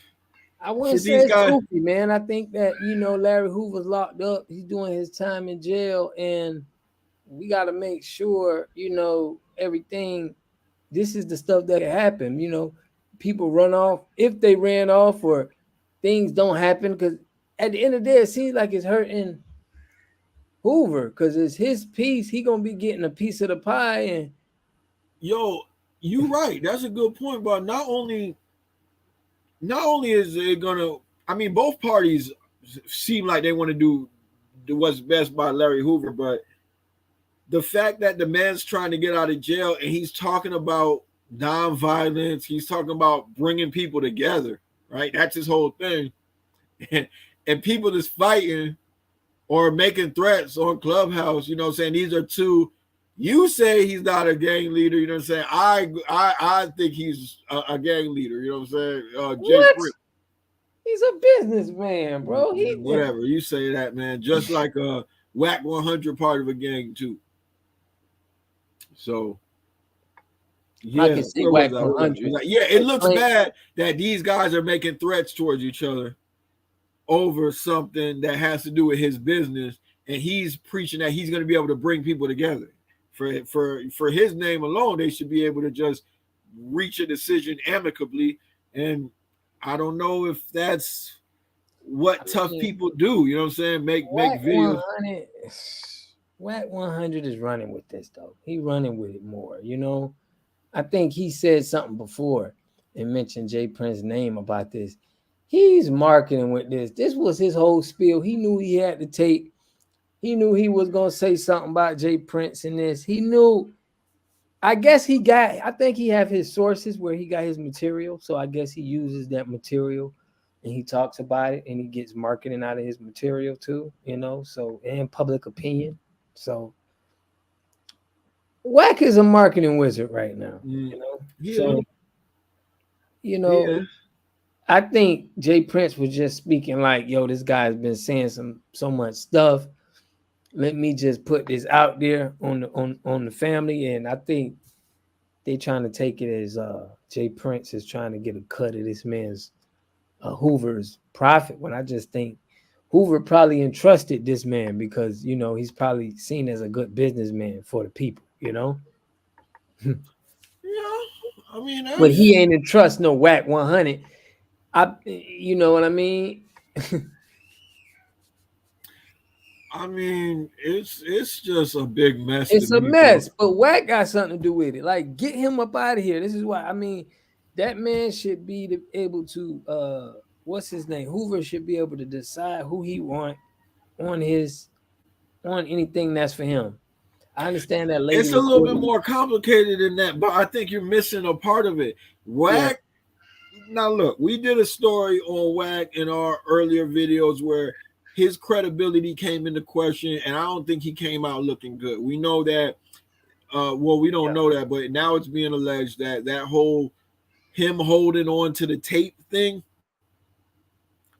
I wouldn't say it's goofy, man. I think that, you know, Larry Hoover's locked up. He's doing his time in jail, and we got to make sure, you know, everything. This is the stuff that happened. You know, people run off if they ran off, or things don't happen, because at the end of the day, it seems like it's hurting Hoover because it's his piece. He gonna be getting a piece of the pie. And yo, you right. That's a good point. But not only is it gonna, I mean, both parties seem like they want to do what's best by Larry Hoover, but the fact that the man's trying to get out of jail and he's talking about nonviolence, he's talking about bringing people together, right? That's his whole thing. And people that's fighting or making threats on Clubhouse, you know what I'm saying? These are two. You say he's not a gang leader, you know what I'm saying? I think he's a gang leader, you know what I'm saying? Jay Prince. He's a businessman, bro. Whatever, you say that, man. Just like Wack100 part of a gang too. So yeah, I can see Wack100. Like, yeah, it looks bad that these guys are making threats towards each other over something that has to do with his business, and he's preaching that he's going to be able to bring people together. For his name alone, they should be able to just reach a decision amicably. And I don't know if that's what tough people do. You know what I'm saying? Make videos. Wack100 is running with this, though. He running with it more. You know, I think he said something before and mentioned Jay Prince's name about this. He's marketing with this. This was his whole spiel. He knew he had to take. He knew he was going to say something about Jay Prince in this. He knew. I think he have his sources where he got his material. So I guess he uses that material and he talks about it and he gets marketing out of his material too, you know, so, and public opinion. So Wack is a marketing wizard right now, you know. Yeah. So, you know, yeah. I think Jay Prince was just speaking like, yo, this guy's been saying so much stuff. Let me just put this out there on the family. And I think they trying to take it as Jay Prince is trying to get a cut of this man's Hoover's profit. When I just think Hoover probably entrusted this man because, you know, he's probably seen as a good businessman for the people, you know? Yeah, I mean, but he ain't entrust no Wack100. You know what I mean? I mean, it's just a big mess. It's a mess, but Wack got something to do with it. Like, get him up out of here. This is why, I mean, that man should be able to, what's his name? Hoover should be able to decide who he want on anything that's for him. I understand that lady. It's a little bit more complicated than that, but I think you're missing a part of it. Wack, now look, we did a story on Wack in our earlier videos where his credibility came into question, and I don't think he came out looking good. We know that, we don't know that, but now it's being alleged that whole him holding on to the tape thing,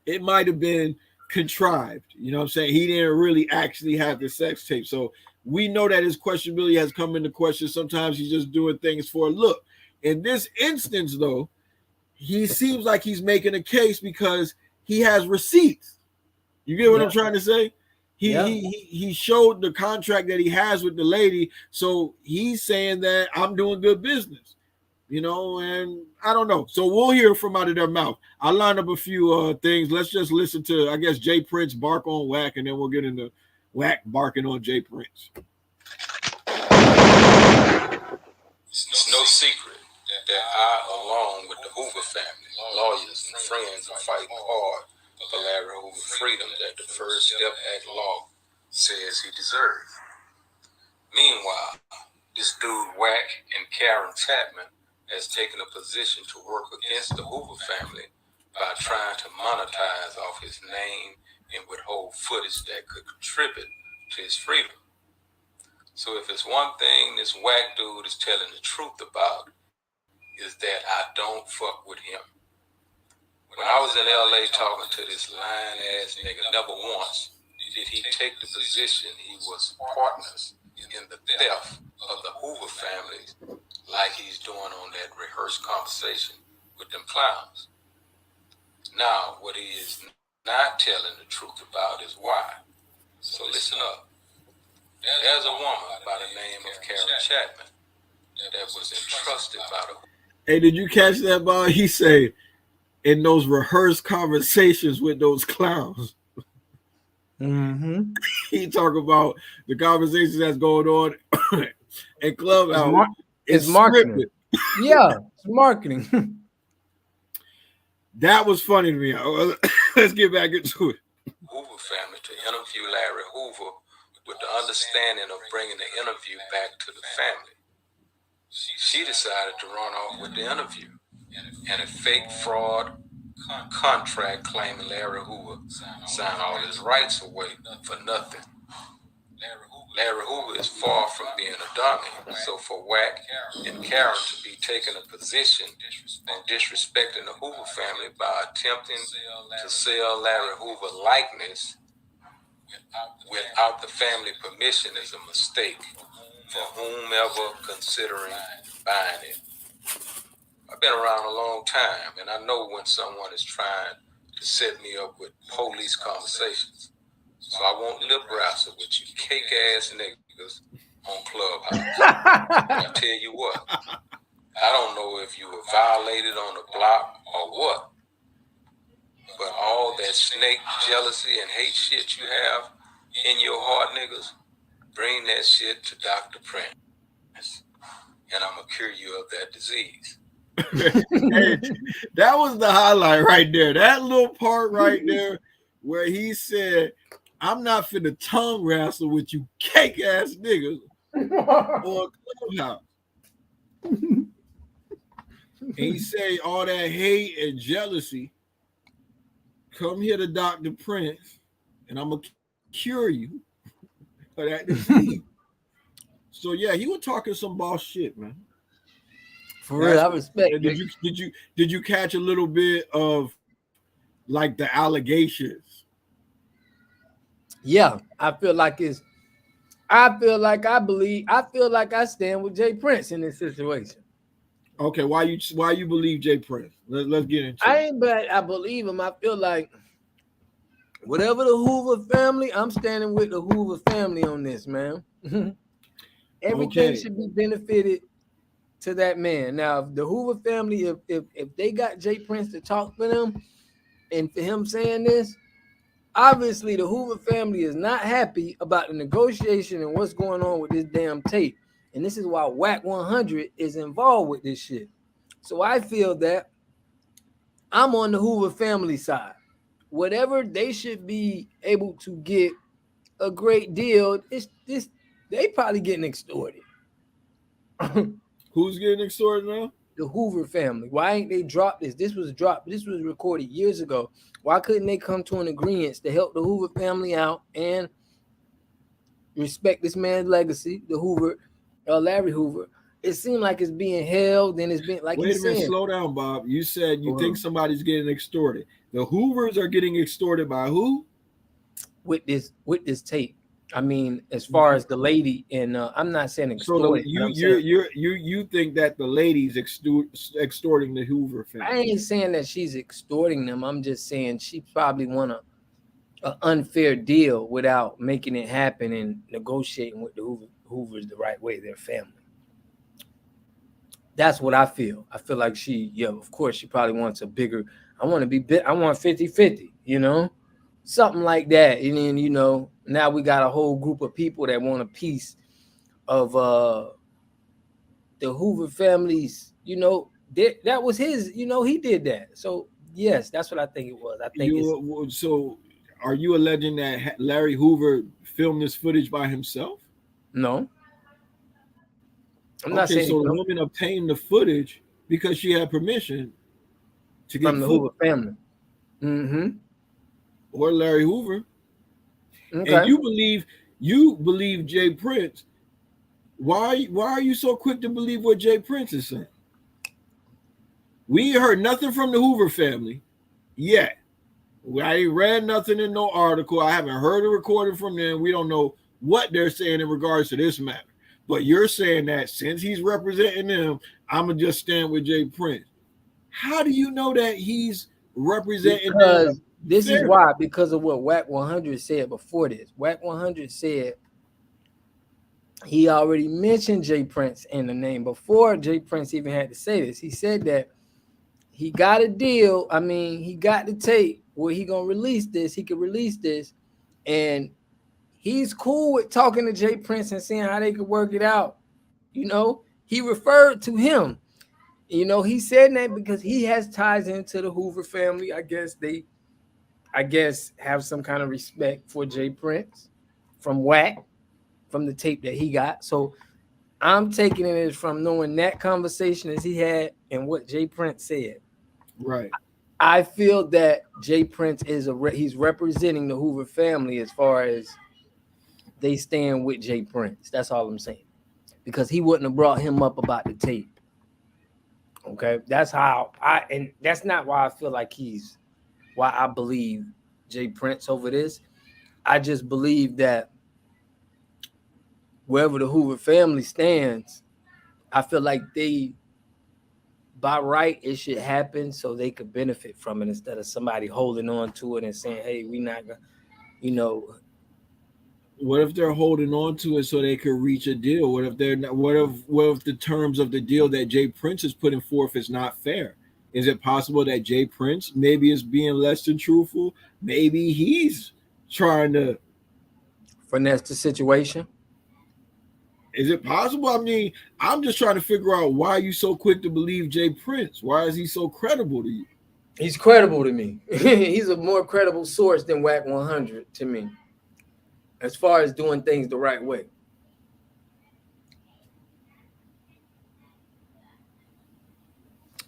it might have been contrived. You know what I'm saying? He didn't really actually have the sex tape. So we know that his questionability has come into question. Sometimes he's just doing things for a look. In this instance, though, he seems like he's making a case because he has receipts. You get what I'm trying to say? He showed the contract that he has with the lady. So he's saying that I'm doing good business. you know, and I don't know. So we'll hear from out of their mouth. I lined up a few things. Let's just listen to, I guess, Jay Prince bark on Wack, and then we'll get into Wack barking on Jay Prince. It's no secret that I, along with the Hoover family, lawyers, and friends, are fighting hard for Larry Hoover's freedom that the First Step Act law says he deserves. Meanwhile, this dude Wack and Karen Chapman has taken a position to work against the Hoover family by trying to monetize off his name and withhold footage that could contribute to his freedom. So if it's one thing this Wack dude is telling the truth about, is that I don't fuck with him. When I was in LA talking to this lying ass nigga, never once did he take the position he was partners in the theft of the Hoover families like he's doing on that rehearsed conversation with them clowns. Now, what he is not telling the truth about is why. So listen up. There's a woman by the name of Karen Chapman that was entrusted by the... Hey, did you catch that, Bob? He said, in those rehearsed conversations with those clowns. Mm-hmm. He talk about the conversations that's going on in Clubhouse. It's marketing. Yeah, it's marketing. That was funny to me. Let's get back into it. Hoover family to interview Larry Hoover with the understanding of bringing the interview back to the family. She decided to run off with the interview and a fake fraud contract claiming Larry Hoover signed all his rights away for nothing. Larry Hoover is far from being a dummy, so for Wack and Karen to be taking a position on disrespecting the Hoover family by attempting to sell Larry Hoover likeness without the family permission is a mistake for whomever considering buying it. I've been around a long time, and I know when someone is trying to set me up with police conversations. So I won't lip wrestle with you cake-ass niggas on Clubhouse. And I tell you what, I don't know if you were violated on the block or what, but all that snake jealousy and hate shit you have in your heart, niggas, bring that shit to Dr. Prince, and I'm gonna cure you of that disease. Hey, that was the highlight right there. That little part right there where he said, I'm not finna tongue wrestle with you cake ass niggas on Clubhouse. And he say all that hate and jealousy, come here to Dr. Prince, and I'm gonna cure you of that disease. So yeah, he was talking some boss shit, man. For real, I respect it. Did you catch a little bit of like the allegations? Yeah, I feel like I stand with Jay Prince in this situation. Okay, why you believe Jay Prince? Let's get into it. I believe him. I feel like whatever the Hoover family, I'm standing with the Hoover family on this, man. Everything should be benefited to that man. Now, if the Hoover family, if they got Jay Prince to talk for them, and for him saying this, obviously the Hoover family is not happy about the negotiation and what's going on with this damn tape. And this is why Wack100 is involved with this shit. So I feel that I'm on the Hoover family side. Whatever they should be able to get a great deal, they probably getting extorted. Who's getting extorted now? The Hoover family. Why ain't they dropped this? This was recorded years ago. Why couldn't they come to an agreement to help the Hoover family out and respect this man's legacy, the Hoover, Larry Hoover? It seemed like it's being held, and it's been like. Wait a minute, slow down, Bob. You said you think somebody's getting extorted. The Hoovers are getting extorted by who? With this tape. I mean, as far as the lady, and I'm not saying extorted. So you think that the lady's extorting the Hoover family? I ain't saying that she's extorting them. I'm just saying she probably want an unfair deal without making it happen and negotiating with the Hoovers the right way, their family. That's what I feel. I feel like she, of course, she probably wants a bigger. I want 50-50, something like that. And then, now we got a whole group of people that want a piece of the Hoover families. That was his. He did that. So yes, that's what I think it was. I think so. Are you alleging that Larry Hoover filmed this footage by himself? No. I'm not Okay, saying so the woman obtained the footage because she had permission to get from the Hoover family. Mm-hmm. Or Larry Hoover. Okay. And you believe Jay Prince. Why are you so quick to believe what Jay Prince is saying? We heard nothing from the Hoover family yet. I ain't read nothing in no article. I haven't heard a recording from them. We don't know what they're saying in regards to this matter. But you're saying that since he's representing them, I'm going to just stand with Jay Prince. How do you know that he's representing them? This is why, because of what Wack100 said before this. Wack100 said he already mentioned Jay Prince in the name before Jay Prince even had to say this. He said that he got a deal. I mean, he got the tape where he going to release this. He could release this. And he's cool with talking to Jay Prince and seeing how they could work it out. He referred to him. He said that because he has ties into the Hoover family. I guess have some kind of respect for Jay Prince from Wack, from the tape that he got. So I'm taking it as from knowing that conversation as he had and what Jay Prince said. Right. I feel that Jay Prince he's representing the Hoover family as far as they stand with Jay Prince. That's all I'm saying. Because he wouldn't have brought him up about the tape. Okay. That's how and that's not why I feel like why I believe Jay Prince over this. I just believe that wherever the Hoover family stands, I feel like by right, it should happen so they could benefit from it instead of somebody holding on to it and saying, hey, we not gonna, What if they're holding on to it so they could reach a deal? What if they're not, what if the terms of the deal that Jay Prince is putting forth is not fair? Is it possible that Jay Prince maybe is being less than truthful? Maybe he's trying to finesse the situation. Is it possible? I mean, I'm just trying to figure out why you so quick to believe Jay Prince. Why is he so credible to you? He's credible to me. He's a more credible source than Wack100 to me, as far as doing things the right way.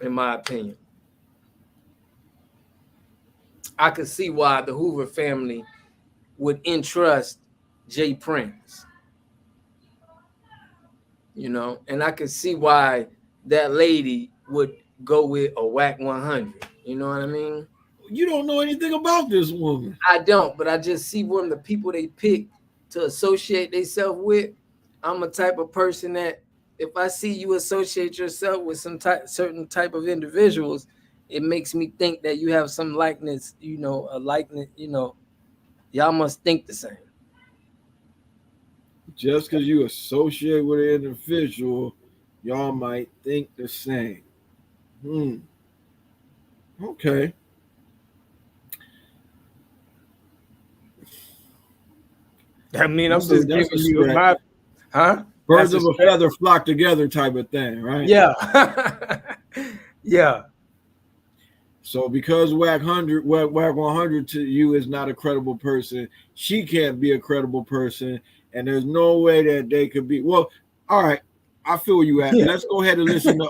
In my opinion, I could see why the Hoover family would entrust Jay Prince. And I could see why that lady would go with a Wack100. You know what I mean? You don't know anything about this woman. I don't, but I just see one of the people they pick to associate themselves with. I'm a type of person that if I see you associate yourself with certain type of individuals, it makes me think that you have some likeness, a likeness, y'all must think the same. Just because you associate with an individual, y'all might think the same. Okay. I mean, I'm just giving you my, birds of a feather flock together type of thing, right? Yeah. Yeah. So because Wack100 to you is not a credible person, she can't be a credible person, and there's no way that they could be. Well, all right, I feel where you at. Yeah. Let's go ahead and listen to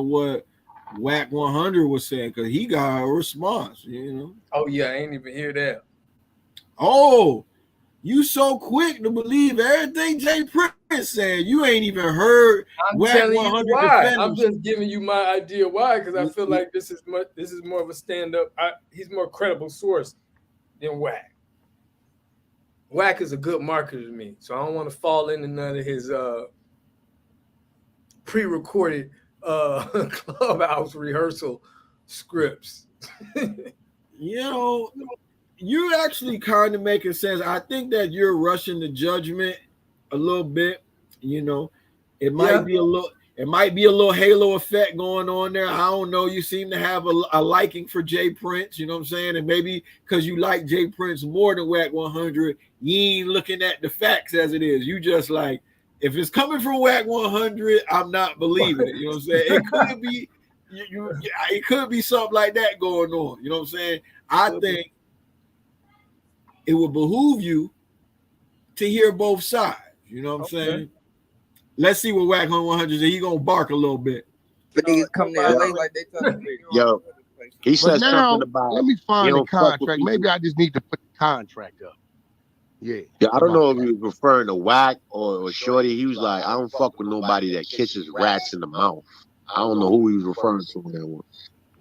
what Wack100 was saying, because he got a response, Oh yeah, I ain't even hear that. Oh, you so quick to believe everything Jay Prince said. You ain't even heard Wack100 why. I'm just giving you my idea why, because I feel like this is more of a stand-up. He's more credible source than Wack. Wack is a good marketer to me, so I don't want to fall into none of his pre-recorded clubhouse rehearsal scripts. You're actually kind of making sense. I think that you're rushing the judgment a little bit, It might be a little. It might be a little halo effect going on there. I don't know. You seem to have a liking for Jay Prince, you know what I'm saying? And maybe because you like Jay Prince more than Wack100, you ain't looking at the facts as it is. You just like, if it's coming from Wack100, I'm not believing it. You know what I'm saying? It could be, it could be something like that going on. You know what I'm saying? I think it would behoove you to hear both sides. You know what I'm saying? Let's see what Wack100 is. He gonna bark a little bit. But niggas come to LA like they tell me. Yo, he said something about. Let me find the contract. Maybe I just need to put the contract up. Yeah. I don't know if he was referring to Wack or Shorty. He was like, I don't fuck with nobody that kisses rats in the mouth. I don't know who he was referring to in that one.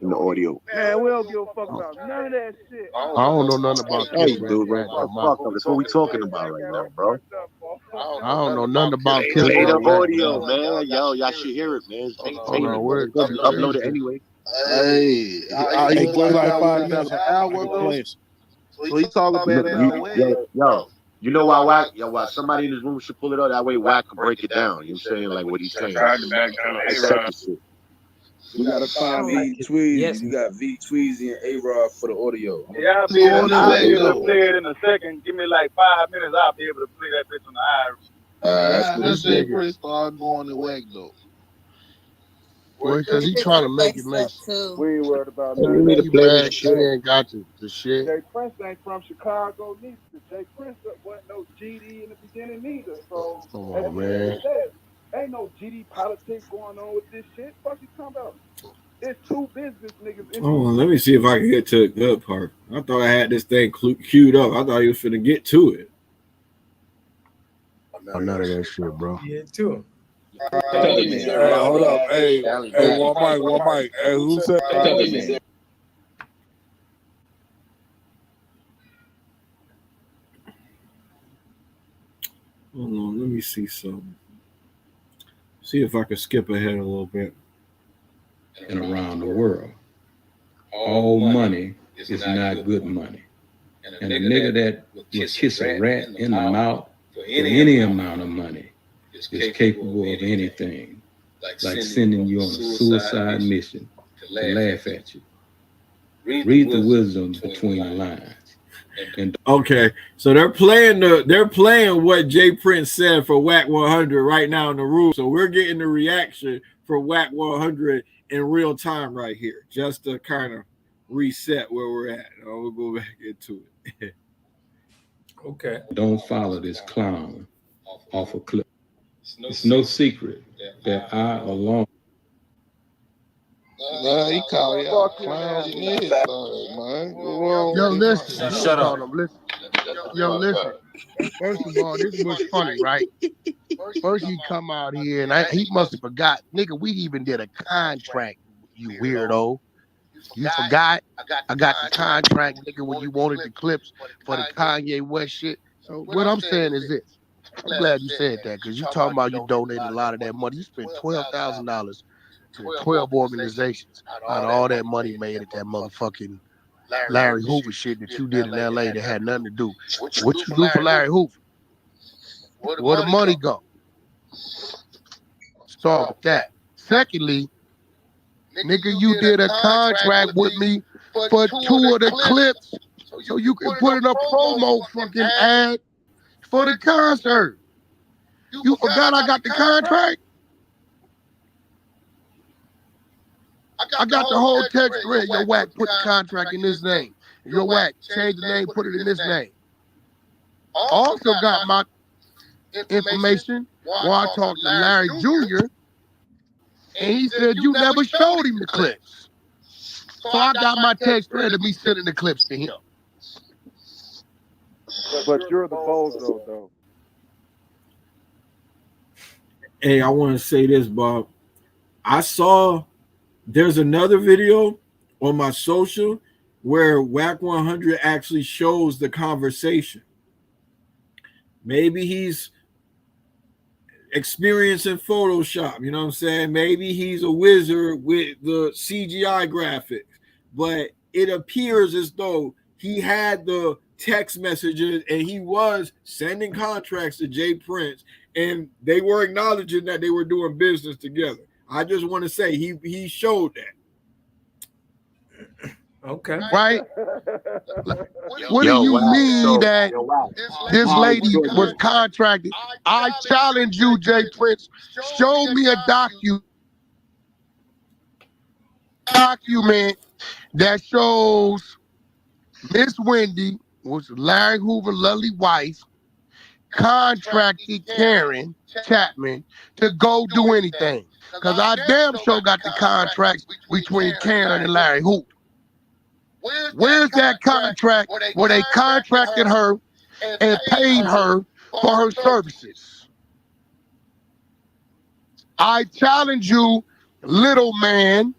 In the audio. Man, we don't give a fuck about none of that shit. I don't know nothing about hey, dude, man. That's what we talking about right now, bro. I don't know nothing about play the audio, man. Yo, y'all should hear it, man. Upload it anyway. Hey, he goes like 5 minutes an hour. So he talking about it. Yo, you know why Wack? Yo, why somebody in this room should pull it up? That way Wack can break it down. You know what I'm saying? Like what he's saying. You gotta find V Tweezy. Yes. You got V Tweezy and A-Rod for the audio. Yeah, I'll be able to play it in a second. Give me like 5 minutes. I'll be able to play that bitch on the iris. Let's say Chris start going to Wack though. Well, because he trying to make it make We ain't worried about You need that. to play this He shit. ain't got the shit. Jay Prince ain't from Chicago neither. Jay Prince wasn't no GD in the beginning neither. So Come at on, the end of man. the day, ain't no GD politics going on with this shit. Fuck you talking about? It's two business niggas. Oh, let me see if I can get to the good part. I thought I had this thing queued up. I thought you was finna get to it. None of that shit, bro. Yeah, too. Hold up. Hey, one mic. Hey, who said that? Hold on, let me see something. See if I can skip ahead a little bit. And around the world, all money is not good money. And a nigga that will kiss a rat in the mouth for any amount of money is capable of anything, like sending you on a suicide mission to laugh at you. Read the wisdom between the lines. And Okay, so they're playing what Jay Prince said for Wack100 right now in the room. So we're getting the reaction for Wack100 in real time right here, just to kind of reset where we're at. We'll go back into it. Okay. don't follow this clown off a cliff. It's no secret that I alone. Nah, he called y'all clowns and everything, man. Yo, listen. Shut up. Yo, listen. First of all, this was funny, right? First he come out here and he must have forgot. Nigga, we even did a contract, you weirdo. You forgot? I got the contract, nigga, when you wanted the clips for the Kanye West shit. So what I'm saying is this. I'm glad you said that, because you talking about you donated a lot of that money. You spent $12,000 to 12 organizations out of all that money made at that motherfucking Larry Hoover shit that you did in LA that had nothing to do. What you do for Larry Hoover? Where the money go? Start with that. Secondly, nigga, you did a contract with me for 2 of the clips so you can put in a promo fucking ad for the concert. You forgot I got the contract? I got the whole text thread. Your Wack put the contract in this name. Your Wack change the name, put it in this name. Also got my information where I talked to Larry Jr. and he said you never showed him the clips. So I got my text thread of me sending the clips to him. But you're the bozo, though. Hey, I want to say this, Bob. I saw there's another video on my social where Wack100 actually shows the conversation. Maybe he's experiencing Photoshop, you know what I'm saying? Maybe he's a wizard with the CGI graphics, but it appears as though he had the text messages and he was sending contracts to Jay Prince and they were acknowledging that they were doing business together. I just want to say he showed that. Okay. Right? What do you mean that this lady was contracted? I challenge you, Jay Prince. Show me a document that shows Miss Wendy, was Larry Hoover's lovely wife, contracted Karen Chapman to go do anything. Because I damn sure got the contracts between Karen and Larry Hoover. Where's that contract where they contracted her and paid her for her services? I challenge you, little man,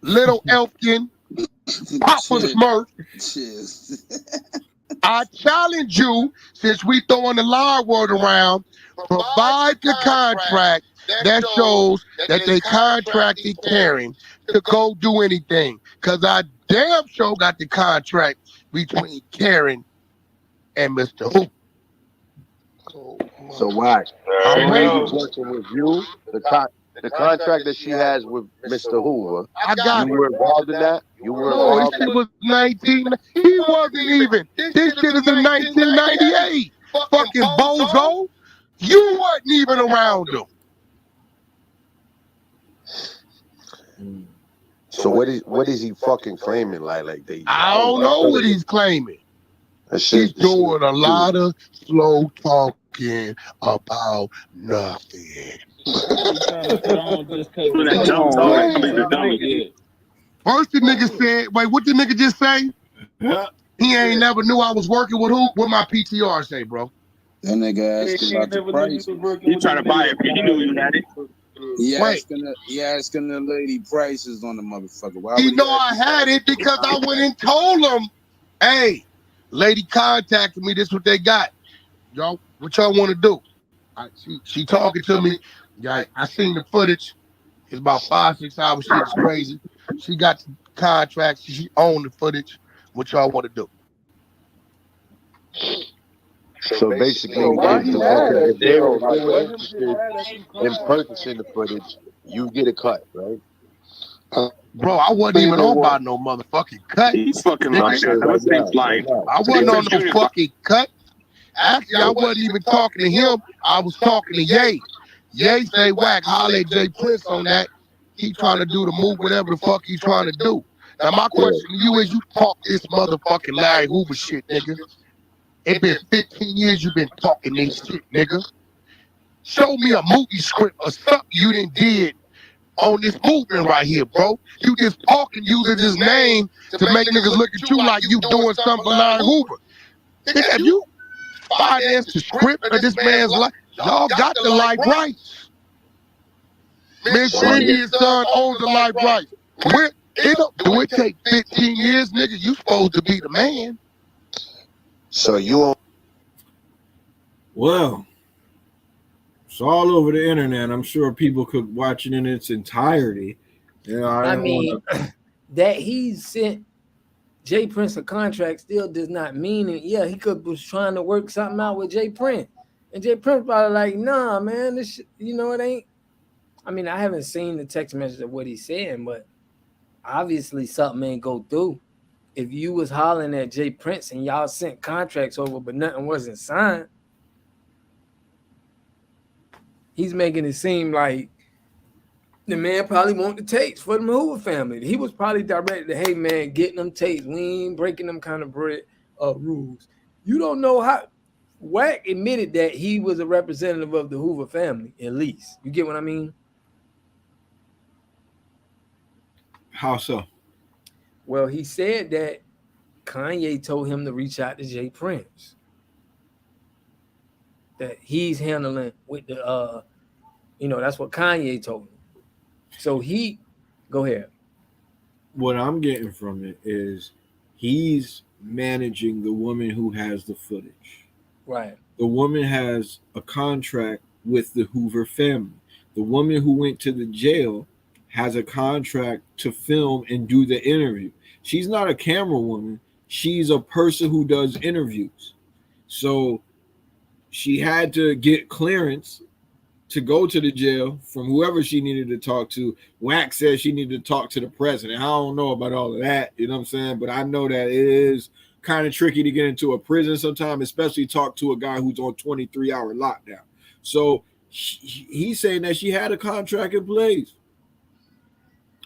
little Elfkin, Papa Smurf. I challenge you, since we throwing the lie word around, provide the contract that shows that they contracted Karen to go do anything. Because I damn sure got the contract between Karen and Mr. Hoover. So why? I'm working with you. The contract that she has with Mr. Hoover. I got you were involved in that? You were no, involved. this shit was 19. He wasn't even. This shit is in 1998. Fucking bozo. You wasn't even around him. So what is he fucking claiming? Like they? I don't know what he's claiming. He's doing a lot of slow talking about nothing. First the nigga said, wait, what the nigga just say? He ain't never knew I was working with who? What my PTR say, bro? That nigga asked about the price. He trying to buy it, he knew you had it. He asking the lady prices on the motherfucker. Why he know I had it because I went and told him, hey, lady contacted me, this is what they got. Y'all, what y'all want to do? She talking to me. Yeah, I seen the footage. It's about 5-6 hours. Shit's crazy. She got the contract. She owned the footage. What y'all want to do? So basically, if they're interested in purchasing the footage, you get a cut, right? Bro, I wasn't even on about no motherfucking cut. He's fucking lying. I wasn't on no fucking cut. Actually, I wasn't even talking to him. I was talking to Ye. Ye say, Wack, holla at Jay Prince on that. He trying to do the move, whatever the fuck he trying to do. Now, my question to you is, you talk this motherfucking Larry Hoover shit, nigga. It been 15 years you been talking this shit, nigga. Show me a movie script or something you done did on this movement right here, bro. You just talking using his name to make niggas look at you like you doing something for Larry Hoover. Nigga, have you financed the script of this man's life? Y'all got the life rights. Miss Wendy's son owns the life rights. Do it take 15 years, nigga? You supposed to be the man. So you. Well, it's all over the internet. I'm sure people could watch it in its entirety. You know, I mean, that he sent Jay Prince a contract still does not mean it. Yeah, he could was trying to work something out with Jay Prince. And Jay Prince probably like, nah, man, this shit, you know, it ain't. I mean, I haven't seen the text message of what he's saying, but obviously something ain't go through. If you was hollering at Jay Prince and y'all sent contracts over, but nothing wasn't signed, he's making it seem like the man probably want the tapes for the Hoover family. He was probably directed to, hey, man, getting them tapes. We ain't breaking them kind of rules. You don't know how. Wack admitted that he was a representative of the Hoover family, at least. You get what I mean? How so? Well, he said that Kanye told him to reach out to Jay Prince. That he's handling with the, that's what Kanye told him. So go ahead. What I'm getting from it is he's managing the woman who has the footage. Right. The woman has a contract with the Hoover family. The woman who went to the jail has a contract to film and do the interview. She's not a camera woman. She's a person who does interviews. So she had to get clearance to go to the jail from whoever she needed to talk to. Wack says she needed to talk to the president. I don't know about all of that, you know what I'm saying? But I know that it is kind of tricky to get into a prison sometimes, especially talk to a guy who's on 23-hour lockdown. So he's saying that she had a contract in place.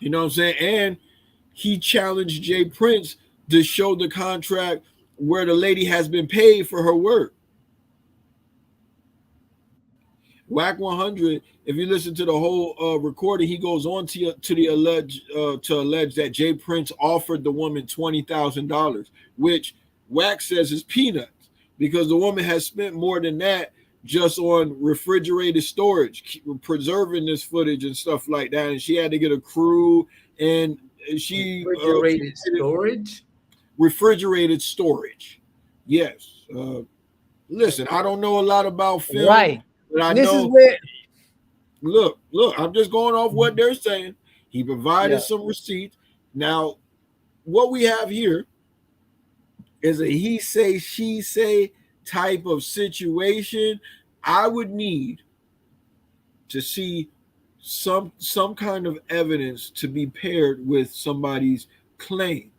You know what I'm saying? And he challenged Jay Prince to show the contract where the lady has been paid for her work. Wack100, if you listen to the whole recording, he goes on to allege that Jay Prince offered the woman $20,000, which Wack says is peanuts because the woman has spent more than that just on refrigerated storage, preserving this footage and stuff like that. And she had to get a crew and she refrigerated storage. Yes. Listen, I don't know a lot about film. Right. But I this know, is where look, I'm just going off what they're saying. He provided some receipts. Now, what we have here is a he say, she say type of situation. I would need to see some kind of evidence to be paired with somebody's claim.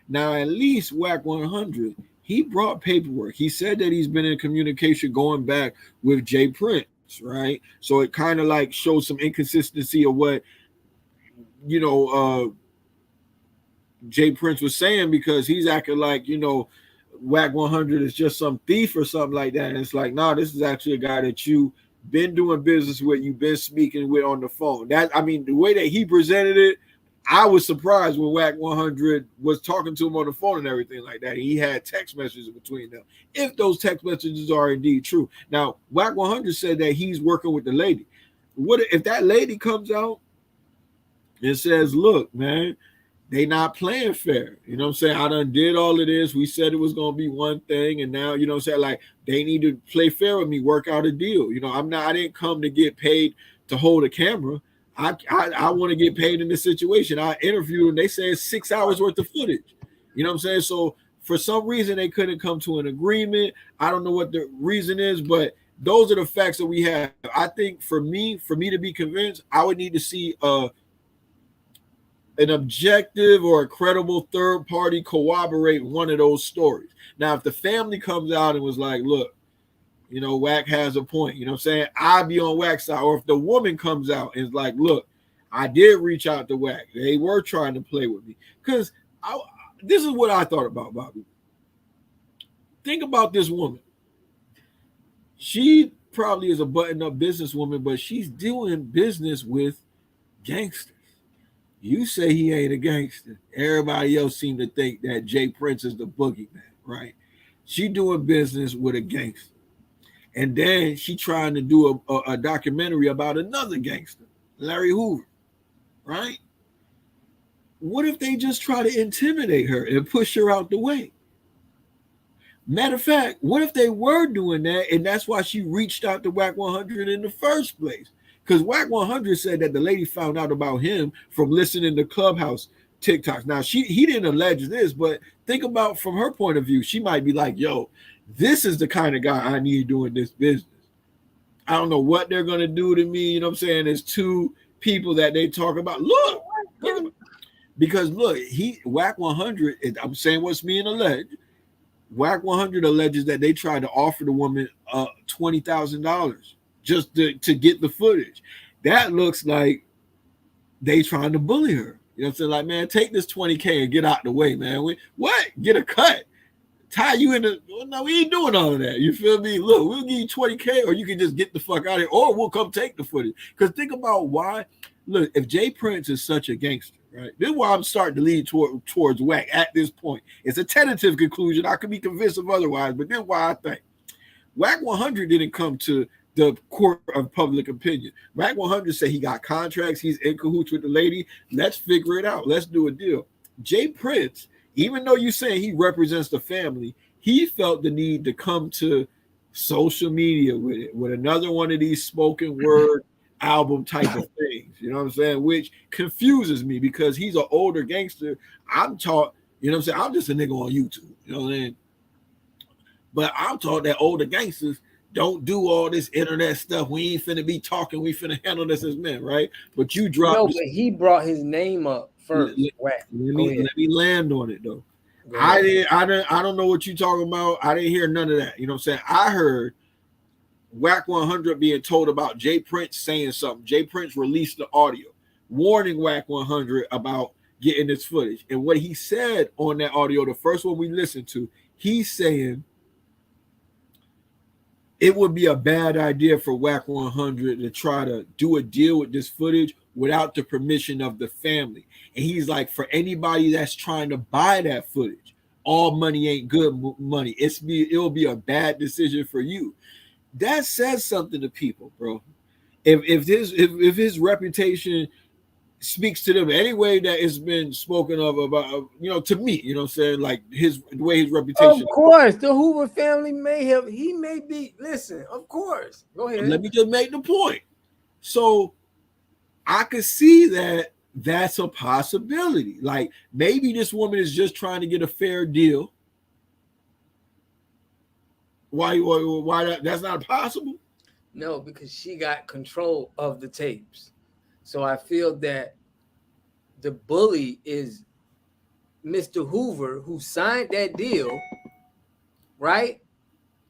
Now, at least Wack100, he brought paperwork. He said that he's been in communication going back with Jay Prince, right? So it kind of like shows some inconsistency of what, you know, Jay Prince was saying, because he's acting like, you know, Wack100 is just some thief or something like that. And it's like, nah, this is actually a guy that you been doing business with, you've been speaking with on the phone. That, I mean, the way that he presented it, I was surprised when Wack100 was talking to him on the phone and everything like that. He had text messages between them, if those text messages are indeed true. Now, Wack100 said that he's working with the lady. What if that lady comes out and says, look, man, they not playing fair. You know what I'm saying? I done did all of this. We said it was going to be one thing. And now, you know what I'm saying? Like, they need to play fair with me, work out a deal. You know, I didn't come to get paid to hold a camera. I want to get paid in this situation. I interviewed them. They said 6 hours worth of footage. You know what I'm saying? So for some reason, they couldn't come to an agreement. I don't know what the reason is, but those are the facts that we have. I think for me to be convinced, I would need to see an objective or a credible third party corroborate one of those stories. Now, if the family comes out and was like, look, you know, Wack has a point, you know what I'm saying? I'd be on Wack's side. Or if the woman comes out and is like, look, I did reach out to Wack. They were trying to play with me. Because this is what I thought about, Bobby. Think about this woman. She probably is a button-up businesswoman, but she's doing business with gangsters. You say he ain't a gangster. Everybody else seem to think that Jay Prince is the boogeyman, right? She doing business with a gangster. And then she trying to do a documentary about another gangster, Larry Hoover, right? What if they just try to intimidate her and push her out the way? Matter of fact, what if they were doing that and that's why she reached out to Wack100 in the first place? Because Wack100 said that the lady found out about him from listening to Clubhouse TikToks. Now, he didn't allege this, but think about from her point of view, she might be like, yo, this is the kind of guy I need doing this business. I don't know what they're going to do to me. You know what I'm saying? There's two people that they talk about. Look, because look, Wack100, I'm saying what's being alleged. Wack100 alleges that they tried to offer the woman $20,000 just to get the footage. That looks like they trying to bully her. You know what I'm saying? Like, man, take this $20K and get out the way, man. What? Get a cut. Tie you in the, no, we ain't doing all of that. You feel me? Look, we'll give you $20K or you can just get the fuck out of here or we'll come take the footage. Because think about why. Look, if Jay Prince is such a gangster, right? This is why I'm starting to lean towards Wack at this point. It's a tentative conclusion. I could be convinced of otherwise, but this is why I think Wack100 didn't come to the court of public opinion. Wack100 said he got contracts. He's in cahoots with the lady. Let's figure it out. Let's do a deal. Jay Prince, even though you're saying he represents the family, he felt the need to come to social media with another one of these spoken word album type of things. You know what I'm saying? Which confuses me because he's an older gangster. I'm taught, you know what I'm saying? I'm just a nigga on YouTube. You know what I'm saying? But I'm taught that older gangsters, don't do all this internet stuff. We ain't finna be talking. We finna handle this as men, right? But you dropped. No, but he brought his name up first. Let me land on it though. I don't know what you talking about. I didn't hear none of that. You know what I'm saying? I heard Wack100 being told about Jay Prince saying something. Jay Prince released the audio warning Wack100 about getting this footage. And what he said on that audio, the first one we listened to, he's saying it would be a bad idea for Wack100 to try to do a deal with this footage without the permission of the family. And he's like, for anybody that's trying to buy that footage, all money ain't good money. It'll be a bad decision for you. That says something to people, bro. If his reputation speaks to them any way that it's been spoken of about, you know, to me, you know what I'm saying, like the way his reputation. Of course, the Hoover family may be. Listen, of course. Go ahead. Let me just make the point. So I could see that that's a possibility. Like maybe this woman is just trying to get a fair deal. Why that's not possible? No, because she got control of the tapes. So I feel that the bully is Mr. Hoover, who signed that deal, right?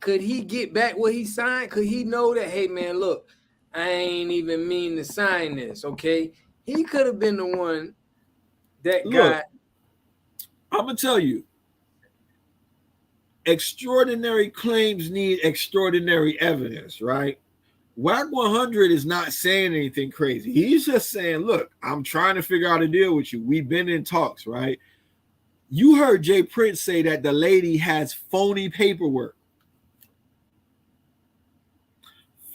Could he get back what he signed? Could he know that, hey, man, look, I ain't even mean to sign this, okay? He could have been the one that got. I'm going to tell you, extraordinary claims need extraordinary evidence, right? Wack100 is not saying anything crazy. He's just saying, look, I'm trying to figure out a deal with you. We've been in talks, right? You heard Jay Prince say that the lady has phony paperwork.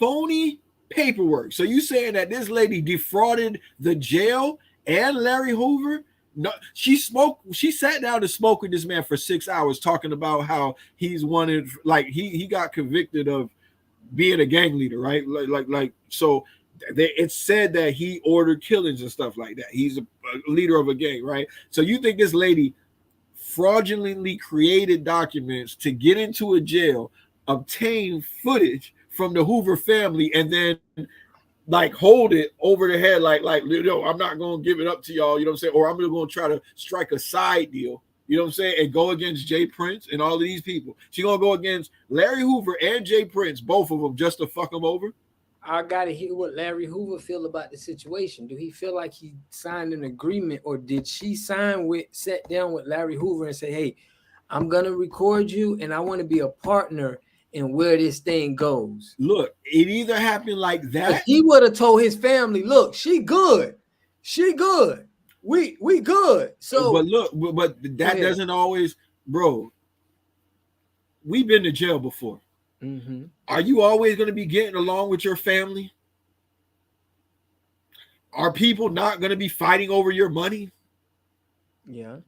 Phony paperwork. So you saying that this lady defrauded the jail and Larry Hoover? No, she sat down to smoke with this man for 6 hours, talking about how he's wanted, like he got convicted of being a gang leader, right? So it said that he ordered killings and stuff like that. He's a leader of a gang, right? So you think this lady fraudulently created documents to get into a jail, obtain footage from the Hoover family, and then like hold it over the head, like you know, I'm not gonna give it up to y'all, you know what I'm saying? Or I'm gonna try to strike a side deal, you know what I'm saying, and go against Jay Prince and all of these people. She's gonna go against Larry Hoover and Jay Prince, both of them, just to fuck them over. I gotta hear what Larry Hoover feel about the situation. Do he feel like he signed an agreement, or did she sit down with Larry Hoover and say, hey, I'm gonna record you and I want to be a partner in where this thing goes? Look, it either happened like that. He would have told his family, look, she good. We good. So but look, but that doesn't always, bro. We've been to jail before. Mm-hmm. Are you always going to be getting along with your family? Are people not going to be fighting over your money? Yeah.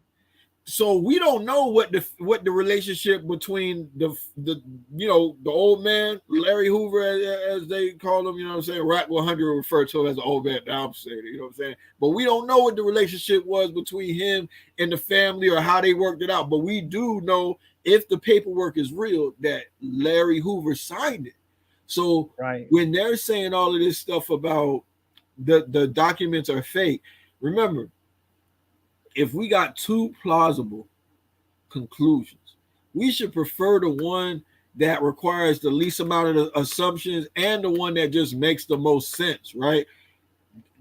So we don't know what the relationship between the you know, the old man Larry Hoover, as they call him, you know what I'm saying, Wack100 referred to him as the old man. Now I'm saying it, you know what I'm saying. But we don't know what the relationship was between him and the family or how they worked it out. But we do know, if the paperwork is real, that Larry Hoover signed it. So when they're saying all of this stuff about the documents are fake, remember, if we got two plausible conclusions, we should prefer the one that requires the least amount of assumptions and the one that just makes the most sense, right?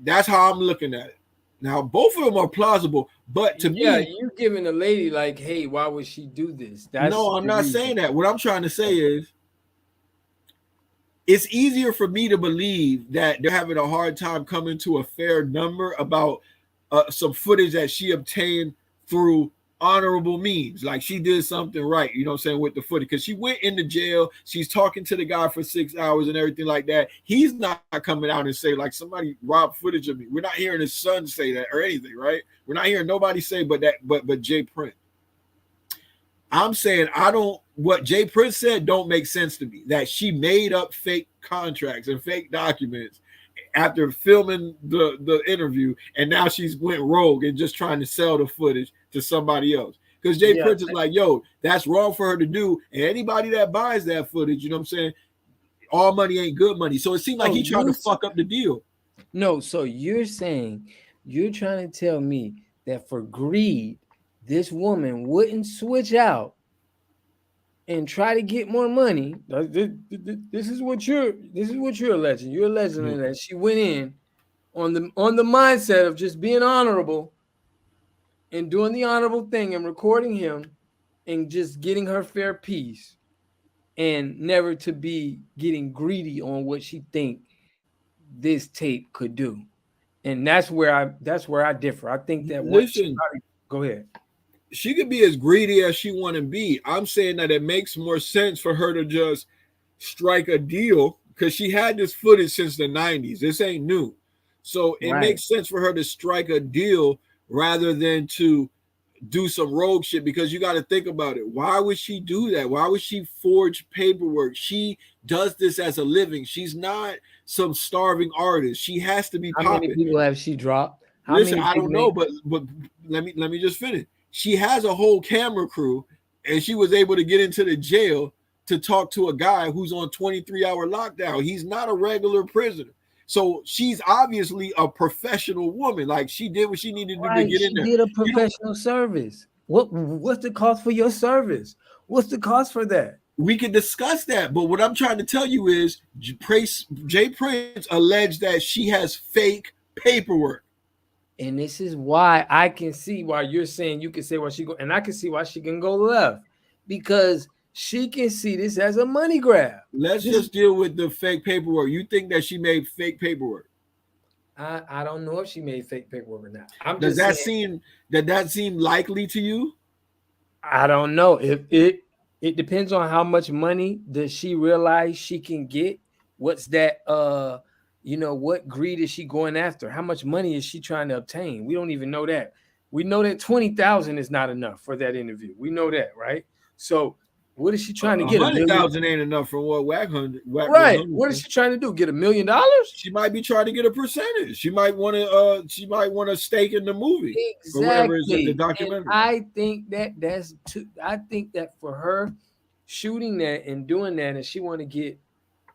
That's how I'm looking at it. Now, both of them are plausible, but to me, you're giving a lady like, hey, why would she do this? No, I'm not saying that. What I'm trying to say is, it's easier for me to believe that they're having a hard time coming to a fair number about some footage that she obtained through honorable means. Like she did something right, you know what I'm saying, with the footage. Because she went into jail, she's talking to the guy for 6 hours and everything like that. He's not coming out and say, like, somebody robbed footage of me. We're not hearing his son say that or anything, right? We're not hearing nobody say but Jay Prince. I'm saying what Jay Prince said don't make sense to me. That she made up fake contracts and fake documents after filming the interview, and now she's went rogue and just trying to sell the footage to somebody else. Because Jay Prince is like, yo, that's wrong for her to do. And anybody that buys that footage, you know what I'm saying, all money ain't good money. So it seemed like he tried to fuck up the deal. No, so you're saying, you're trying to tell me that for greed, this woman wouldn't switch out and try to get more money. This is what you're alleging. You're alleging that she went in on the mindset of just being honorable and doing the honorable thing and recording him and just getting her fair piece, and never to be getting greedy on what she think this tape could do. And that's where I differ. I think that go ahead. She could be as greedy as she want to be. I'm saying that it makes more sense for her to just strike a deal, because she had this footage since the 90s. This ain't new. So it makes sense for her to strike a deal rather than to do some rogue shit, because you got to think about it. Why would she do that? Why would she forge paperwork? She does this as a living. She's not some starving artist. She has to be popping. How many people have she dropped? Listen, I don't know, but let me just finish. She has a whole camera crew, and she was able to get into the jail to talk to a guy who's on 23-hour lockdown. He's not a regular prisoner. So she's obviously a professional woman. Like, she did what she needed to do to get in there. She did a professional service. What's the cost for your service? What's the cost for that? We can discuss that, but what I'm trying to tell you is Jay Prince alleged that she has fake paperwork. And this is why I can see why you're saying you can say why she go, and I can see why she can go left, because she can see this as a money grab. Let's just deal with the fake paperwork. You think that she made fake paperwork? I don't know if she made fake paperwork or not. Does that seem likely to you? I don't know. If it depends on how much money does she realize she can get. What's that? What greed is she going after? How much money is she trying to obtain? We don't even know that. We know that 20,000 is not enough for that interview. We know that, right? So what is she trying to get? 100,000 ain't enough for what Wack100. Right. What is she trying to do? Get $1 million? She might be trying to get a percentage. She might want to. She might want a stake in the movie. Exactly. Or whatever is in the documentary. And I think I think that for her shooting that and doing that, and she want to get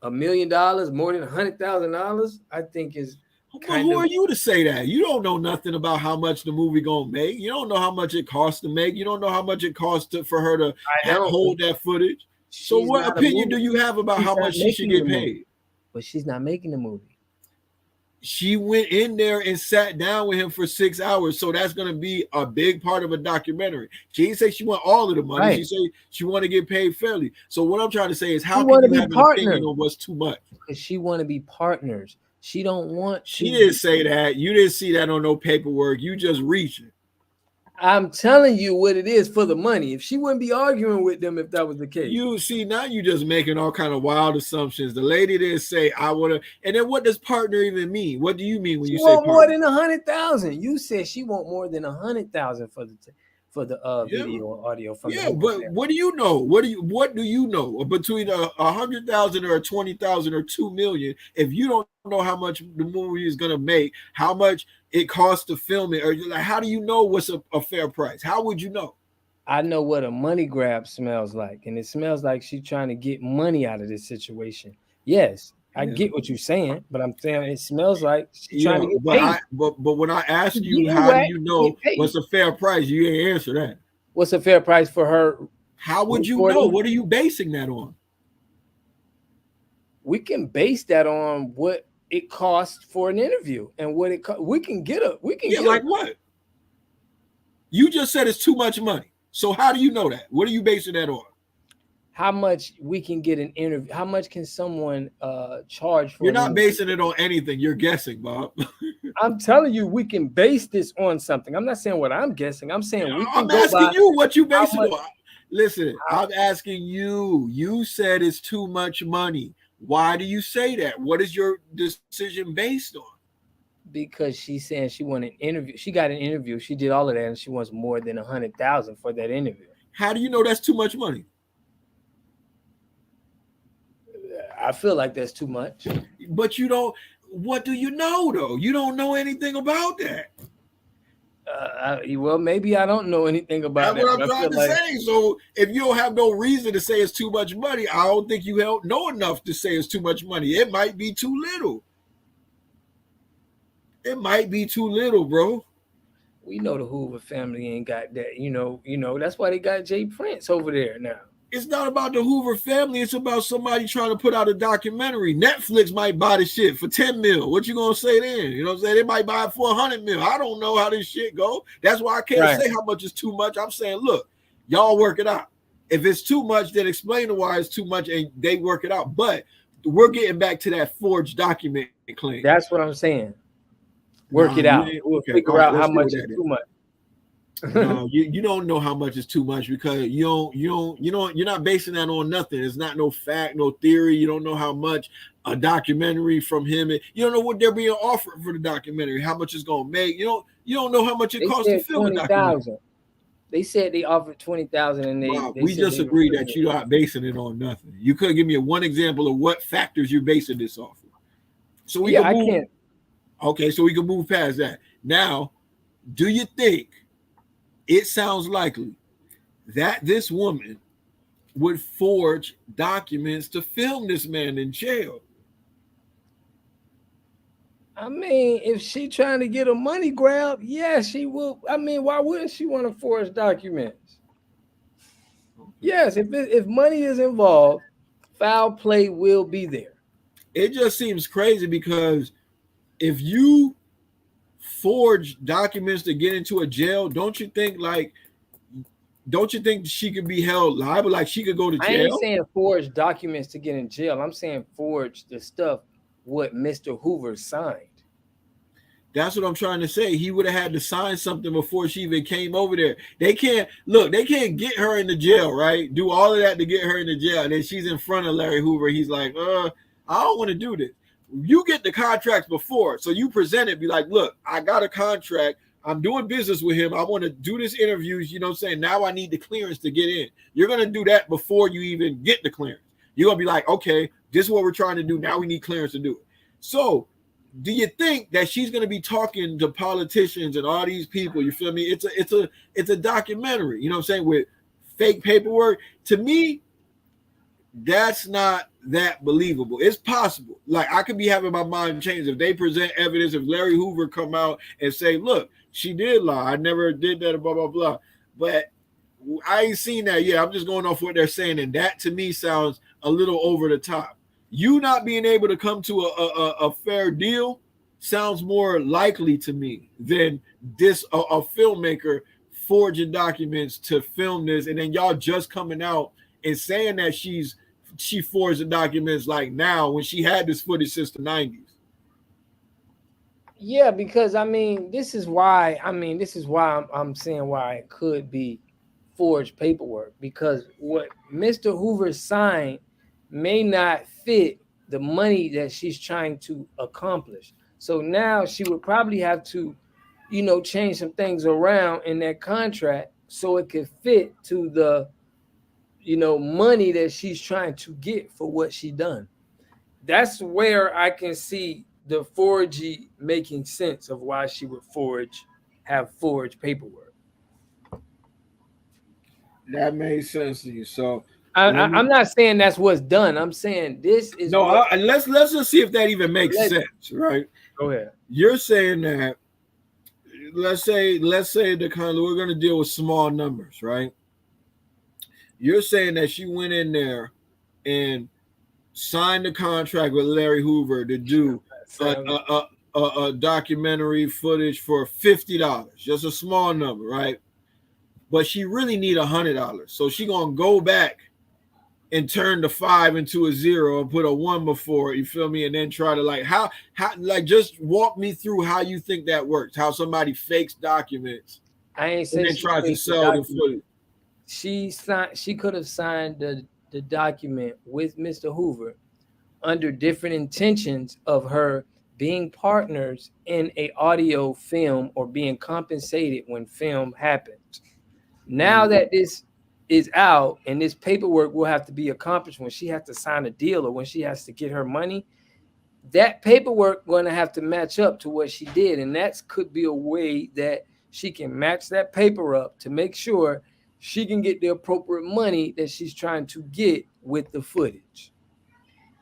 $1 million, more than $100,000, I think is. Who are you to say that? You don't know nothing about how much the movie gonna make. You don't know how much it costs to make. You don't know how much it costs for her to hold that footage. So what opinion do you have about how much she should get paid? But she's not making the movie. She went in there and sat down with him for 6 hours. So that's going to be a big part of a documentary. She didn't say she want all of the money. Right. She said she want to get paid fairly. So what I'm trying to say is, how can you have an opinion on what's too much? Because she want to be partners. She don't want. She didn't say that. You didn't see that on no paperwork. You just reaching. I'm telling you what it is for the money. If she wouldn't be arguing with them if that was the case. You see, now you just making all kind of wild assumptions. The lady didn't say I want to. And then what does partner even mean? What do you mean when you say partner? More than 100,000. You said she want more than 100,000 for the video or audio from. Yeah, but what do you know? What do you know between 100,000 or 20,000 or 2 million? If you don't know how much the movie is gonna make, how much it costs to film it, or like, how do you know what's a fair price? How would you know? I know what a money grab smells like, and it smells like she's trying to get money out of this situation. Yes, I get what you're saying, but I'm saying it smells like she's trying to get paid. But when I ask you, how do you know what's a fair price? You ain't answer that. What's a fair price for her? How would you know? What are you basing that on? We can base that on what it costs for an interview and what it we can get like what? You just said it's too much money. So how do you know that? What are you basing that on? How much we can get an interview? How much can someone charge for? You're not basing it on anything. You're guessing, Bob. I'm telling you, we can base this on something. I'm not saying what I'm guessing. I'm saying we can. I'm asking you what you base it on. Listen, I'm asking you. You said it's too much money. Why do you say that? What is your decision based on? Because she's saying she wanted an interview. She got an interview. She did all of that, and she wants more than 100,000 for that interview. How do you know that's too much money? I feel like that's too much. But you don't. What do you know though? You don't know anything about that. Well, maybe I don't know anything about That's that. what I'm trying to say. So if you don't have no reason to say it's too much money, I don't think you don't know enough to say it's too much money. It might be too little. It might be too little, bro. We know the Hoover family ain't got that. You know that's why they got Jay Prince over there now. It's not about the Hoover family. It's about somebody trying to put out a documentary. Netflix might buy the shit for 10 mil. What you gonna say then? You know what I'm saying? They might buy it for 100 mil. I don't know how this shit go. That's why I can't say how much is too much. I'm saying, look, y'all work it out. If it's too much, then explain to why it's too much and they work it out. But we're getting back to that forged document claim. That's what I'm saying. Work it out. We'll figure out how much is too much. No, you don't know how much is too much because you're not basing that on nothing. It's not no fact, no theory. You don't know how much a documentary from him. You don't know what they're being offered for the documentary, how much it's gonna make. You don't know how much it costs to film a documentary. They said they offered 20,000, and we just agreed that you're not basing it on nothing. You could give me one example of what factors you're basing this off of. So we can move. I can't. Okay, so we can move past that. Now, do you think it sounds likely that this woman would forge documents to film this man in jail? I mean, if she trying to get a money grab, yeah, she will. I mean, why wouldn't she want to forge documents? Yes, if money is involved, foul play will be there. It just seems crazy because if you forge documents to get into a jail, don't you think she could be held liable? Like she could go to jail? I ain't saying forge documents to get in jail. I'm saying forge the stuff what Mr. Hoover signed. That's what I'm trying to say. He would have had to sign something before she even came over there. They can't get her in the jail, right? Do all of that to get her in the jail. And then she's in front of Larry Hoover. He's like, I don't want to do this. You get the contracts before. So you present it, be like, look, I got a contract. I'm doing business with him. I want to do this interviews. You know what I'm saying? Now I need the clearance to get in. You're going to do that before you even get the clearance. You're going to be like, okay, this is what we're trying to do. Now we need clearance to do it. So do you think that she's going to be talking to politicians and all these people? You feel me? It's a documentary, you know what I'm saying, with fake paperwork. To me, that's not that believable. It's possible. Like I could be having my mind changed if they present evidence, if Larry Hoover come out and say, look, she did lie. I never did that, blah, blah, blah. But I ain't seen that yet. I'm just going off what they're saying. And that to me sounds a little over the top. You not being able to come to a fair deal sounds more likely to me than this a filmmaker forging documents to film this, and then y'all just coming out and saying that she forged the documents like now when she had this footage since the 90s. Yeah, because this is why I'm saying why it could be forged paperwork, because what Mr. Hoover signed may not fit the money that she's trying to accomplish. So now she would probably have to, change some things around in that contract so it could fit to the, money that she's trying to get for what she done. That's where I can see the forgery making sense of why she would have forged paperwork. That made sense to you. So I'm not saying that's what's done. I'm saying this is let's just see if that even makes sense, right? Go ahead. You're saying that let's say the kind of, we're going to deal with small numbers, right? You're saying that she went in there and signed the contract with Larry Hoover to do a documentary footage for $50, just a small number, right? But she really need $100, so she gonna go back and turn the 5 into a 0 and put a 1 before it, you feel me? And then try to how just walk me through how you think that works. How somebody fakes documents I ain't saying and then tries to sell the footage. She could have signed the document with Mr. Hoover under different intentions of her being partners in a audio film or being compensated when film happens. Now that this is out and this paperwork will have to be accomplished when she has to sign a deal or when she has to get her money, that paperwork going to have to match up to what she did. And that could be a way that she can match that paper up to make sure she can get the appropriate money that she's trying to get with the footage.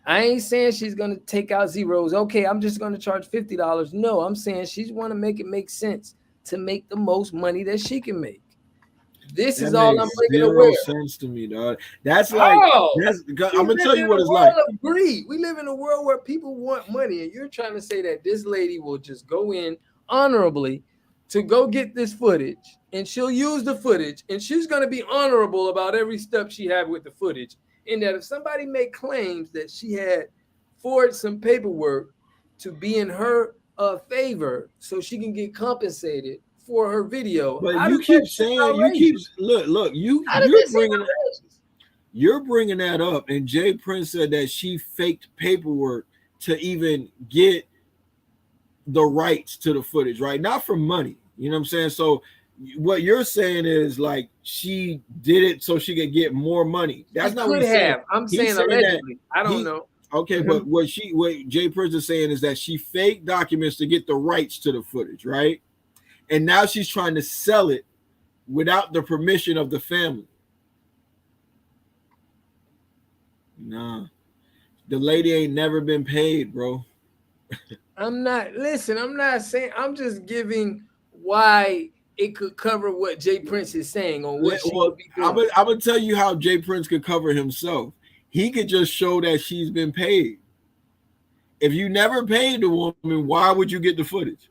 I ain't saying she's going to take out zeros. Okay, I'm just going to charge $50. No, I'm saying she's want to make it make sense to make the most money that she can make. This that is all I'm bringing aware. Sense to me, dog. That's like, I'm going to tell you what it's like. Greed. We live in a world where people want money, and you're trying to say that this lady will just go in honorably to go get this footage, and she'll use the footage, and she's going to be honorable about every step she had with the footage. In that if somebody make claims that she had forged some paperwork to be in her favor so she can get compensated for her video. But you keep saying, you're bringing that up, and Jay Prince said that she faked paperwork to even get the rights to the footage, right? Not for money, you know what I'm saying? So what you're saying is like she did it so she could get more money. That's not what he's saying. I'm saying allegedly. I don't know. Okay, but what Jay Prince is saying is that she faked documents to get the rights to the footage, right? And now she's trying to sell it without the permission of the family. Nah, the lady ain't never been paid, bro. I'm not saying, I'm just giving why it could cover what Jay Prince is saying on what she would be doing. I'm gonna tell you how Jay Prince could cover himself. He could just show that she's been paid. If you never paid the woman, why would you get the footage?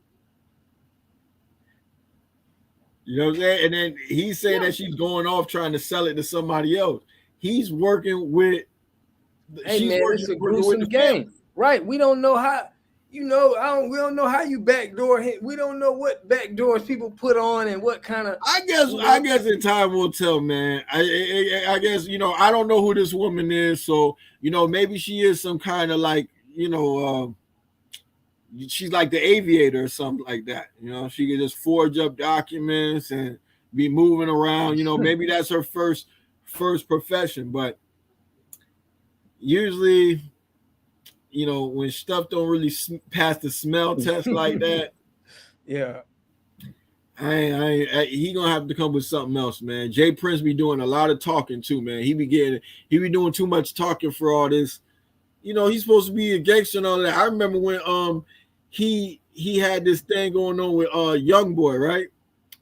You know what I'm saying? And then he's saying that she's going off trying to sell it to somebody else. He's working with. Hey man, it's a gruesome game, right? We don't know how. You know, we don't know how you backdoor him. We don't know what backdoors people put on and what kind of. I guess in time will tell, man. I guess, you know, I don't know who this woman is, so you know, maybe she is some kind of like, you know, she's like the aviator or something like that. You know, she can just forge up documents and be moving around. You know, maybe that's her first profession, but usually, you know, when stuff don't really pass the smell test like that, yeah, he gonna have to come with something else, man. Jay Prince be doing a lot of talking too, man. He be doing too much talking for all this. You know, he's supposed to be a gangster and all that. I remember when he had this thing going on with Young Boy, right?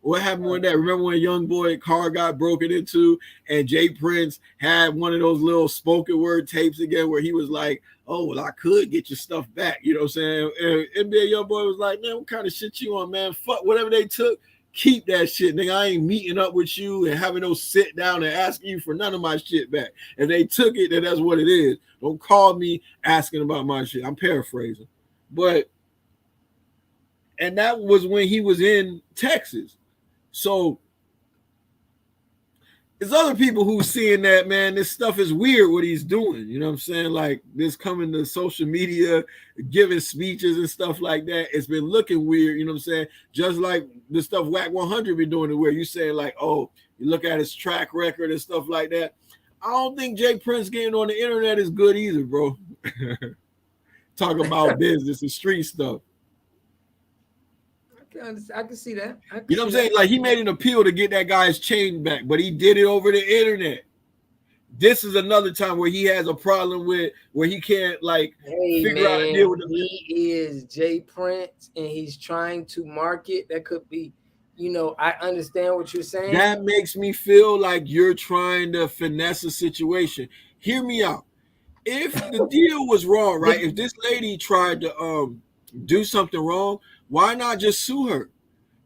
What happened with that? Remember when Young Boy car got broken into and Jay Prince had one of those little spoken word tapes again where he was like, oh, well, I could get your stuff back. You know what I'm saying? And NBA Young Boy was like, man, what kind of shit you on, man? Fuck whatever they took. Keep that shit, nigga. I ain't meeting up with you and having no sit down and asking you for none of my shit back. If they took it, then that's what it is. Don't call me asking about my shit. I'm paraphrasing. But, and that was when he was in Texas. So there's other people who seeing that, man, this stuff is weird what he's doing. You know what I'm saying? Like this coming to social media, giving speeches and stuff like that. It's been looking weird, you know what I'm saying? Just like the stuff Wack100 been doing it where you saying like, oh, you look at his track record and stuff like that. I don't think Jay Prince getting on the internet is good either, bro. Talk about business and street stuff. I can see that. You know what I'm saying? Like he made an appeal to get that guy's chain back, but he did it over the internet. This is another time where he has a problem with where he can't like figure out a deal with him. He is Jay Prince and he's trying to market. That could be, you know, I understand what you're saying. That makes me feel like you're trying to finesse a situation. Hear me out. If the deal was wrong, right? If this lady tried to do something wrong, why not just sue her?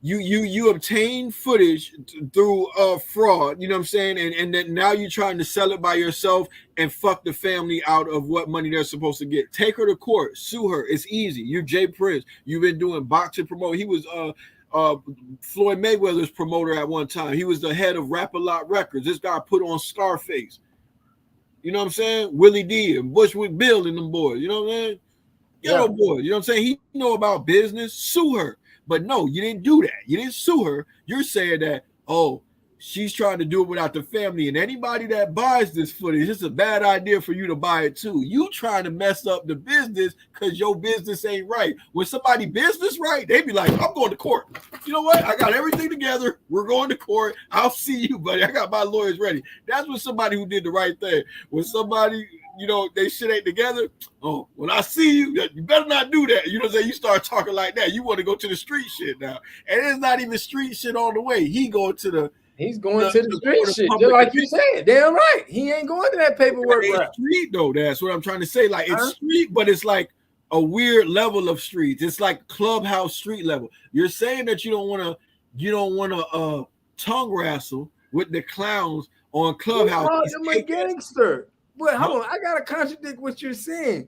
You obtain footage through fraud, you know what I'm saying? And then now you're trying to sell it by yourself and fuck the family out of what money they're supposed to get. Take her to court, sue her. It's easy. You're Jay Prince. You've been doing boxing promote. He was Floyd Mayweather's promoter at one time. He was the head of Rap-A-Lot Records. This guy put on Scarface. You know what I'm saying? Willie D and Bushwick Bill and them boys. You know what I'm saying? Ghetto boy, you know what I'm saying? He know about business. Sue her. But no, you didn't do that. You didn't sue her. You're saying that, oh, she's trying to do it without the family. And anybody that buys this footage, it's a bad idea for you to buy it too. You trying to mess up the business because your business ain't right. When somebody business right, they be like, I'm going to court. You know what? I got everything together. We're going to court. I'll see you, buddy. I got my lawyers ready. That's when somebody who did the right thing. When somebody, you know, they shit ain't together. Oh, when I see you, you better not do that. You know what I'm saying? You start talking like that. You want to go to the street shit now. And it's not even street shit on the way. He's going to the street shit. Just like you said. Damn right. He ain't going to that paperwork route. Street though. That's what I'm trying to say. Like it's street, but it's like a weird level of streets. It's like clubhouse street level. You're saying that you don't want to tongue wrestle with the clowns on Clubhouse. I'm a gangster. But hold on, I gotta contradict what you're saying.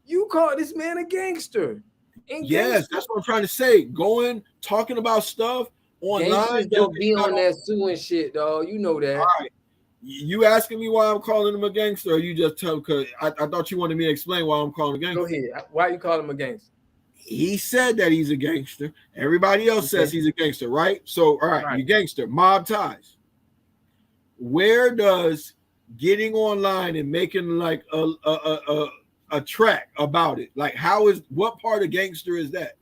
You call this man a gangster. Yes, that's what I'm trying to say. Talking about stuff online. Gangsters don't be on that suing shit, dog. You know that. All right. You asking me why I'm calling him a gangster, or you just tell? Because I thought you wanted me to explain why I'm calling him a gangster. Go ahead. Why you call him a gangster? He said that he's a gangster. Everybody else says he's a gangster, right? So, all right, you gangster, mob ties. Where does getting online and making like a track about it, like what part of gangster is that?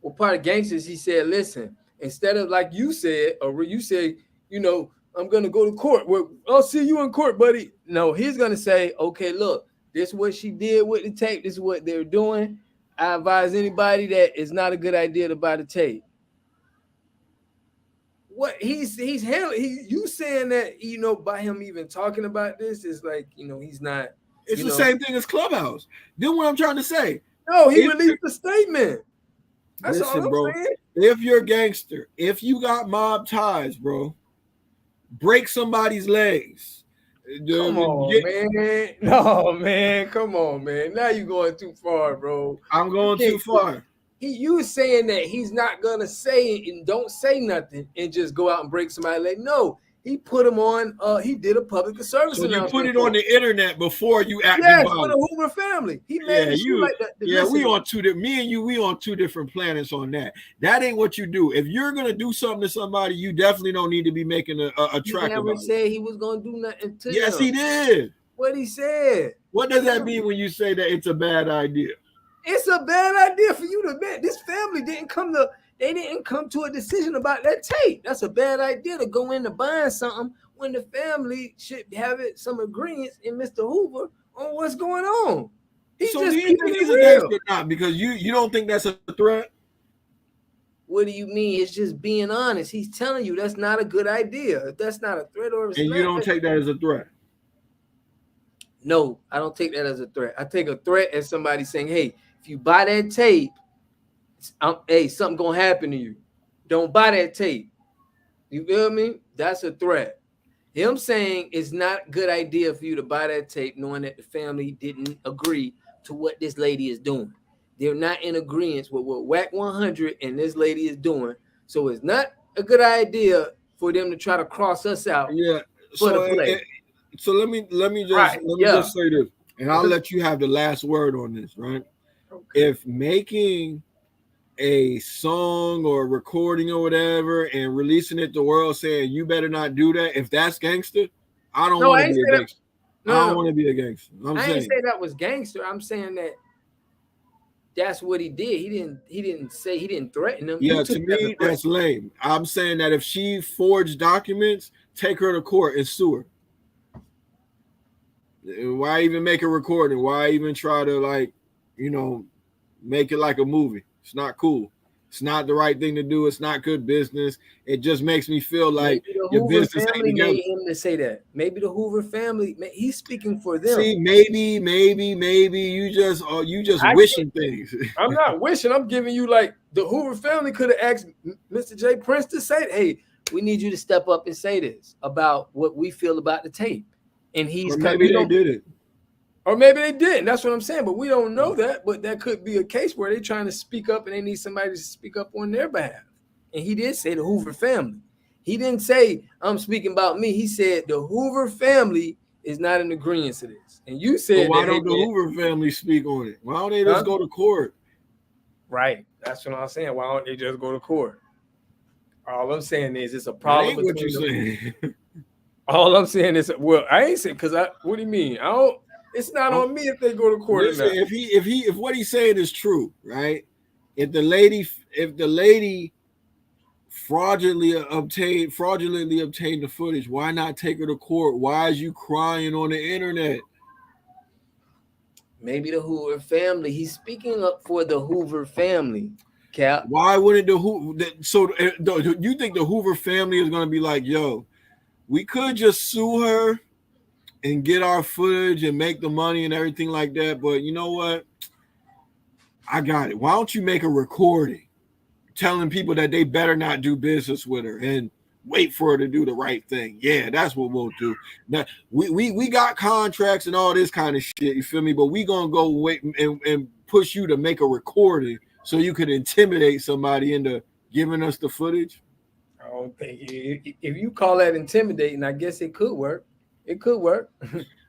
Well, part of gangsters, he said, listen, instead of like you said, or you say, you know, I'm gonna go to court. Well, I'll see you in court, buddy. No, he's gonna say, okay, look, this is what she did with the tape. This is what they're doing. I advise anybody that it's not a good idea to buy the tape. What he's handling, you saying that, you know, by him even talking about this is like, you know, he's not. It's the same thing as Clubhouse. Then what I'm trying to say. No, he released a statement. That's listen, all I'm bro. saying. If you're a gangster, if you got mob ties, bro, break somebody's legs. Come on, man. No, man. Come on, man. Now you're going too far, bro. I'm going too far. You saying that he's not gonna say it and don't say nothing and just go out and break somebody's leg. No, he put him on. He did a public service. So you put it on the internet before you acted. Yes, for the Hoover family. He made like that. We on me and you. We on two different planets on that. That ain't what you do. If you're gonna do something to somebody, you definitely don't need to be making a track. He never said he was gonna do nothing to Yes, him. he did. What he said. What does that mean when you say that it's a bad idea? It's a bad idea for you to admit this family didn't come to a decision about that tape. That's a bad idea to go into buying something when the family should have some agreements in Mr. Hoover on what's going on. So do you think he's a gangster or not? Because you don't think that's a threat? What do you mean? It's just being honest. He's telling you that's not a good idea. If that's not a threat or you don't take that as a threat. No, I don't take that as a threat. I take a threat as somebody saying, hey, if you buy that tape, something gonna happen to you. Don't buy that tape. You feel me? That's a threat. Him saying it's not a good idea for you to buy that tape, knowing that the family didn't agree to what this lady is doing. They're not in agreement with what Wack100 and this lady is doing. So it's not a good idea for them to try to cross us out. Yeah. For the play. So let me just say this, and I'll let you have the last word on this, right? Okay. If making a song or a recording or whatever and releasing it to the world saying you better not do that, if that's gangster, I don't want to be a gangster. I don't want to be a gangster. I didn't say that was gangster. I'm saying that that's what he did. He didn't threaten them. Yeah, to me, that's lame. I'm saying that if she forged documents, take her to court and sue her. Why even make a recording? Why even try to make it like a movie? It's not cool. It's not the right thing to do. It's not good business. It just makes me feel like your business ain't together. Made him to say that. Maybe the Hoover family. He's speaking for them. See, maybe you just wishing things. I'm not wishing. I'm giving you like the Hoover family could have asked Mr. J. Prince to say, "Hey, we need you to step up and say this about what we feel about the tape." And he's maybe they did it. Or maybe they didn't. That's what I'm saying. But we don't know that. But that could be a case where they're trying to speak up and they need somebody to speak up on their behalf. And he did say the Hoover family. He didn't say, I'm speaking about me. He said the Hoover family is not in agreement to this. And you said, so why don't the Hoover family speak on it? Why don't they just go to court? Right. That's what I'm saying. Why don't they just go to court? All I'm saying is it's a That problem. ain't what you're saying. All I'm saying is, well, I ain't saying because what do you mean? I don't. It's not on me if they go to court Listen, or not. if what he's saying is true, right? If the lady fraudulently obtained the footage, why not take her to court? Why is you crying on the internet? Maybe the Hoover family. He's speaking up for the Hoover family. Cap. Why wouldn't the Hoover? So you think the Hoover family is going to be like, yo, we could just sue her and get our footage and make the money and everything like that, but you know what? I got it. Why don't you make a recording telling people that they better not do business with her and wait for her to do the right thing? Yeah, that's what we'll do. Now we got contracts and all this kind of shit, you feel me? But we gonna go wait and push you to make a recording so you could intimidate somebody into giving us the footage. I don't think if you call that intimidating, I guess it could work. It could work.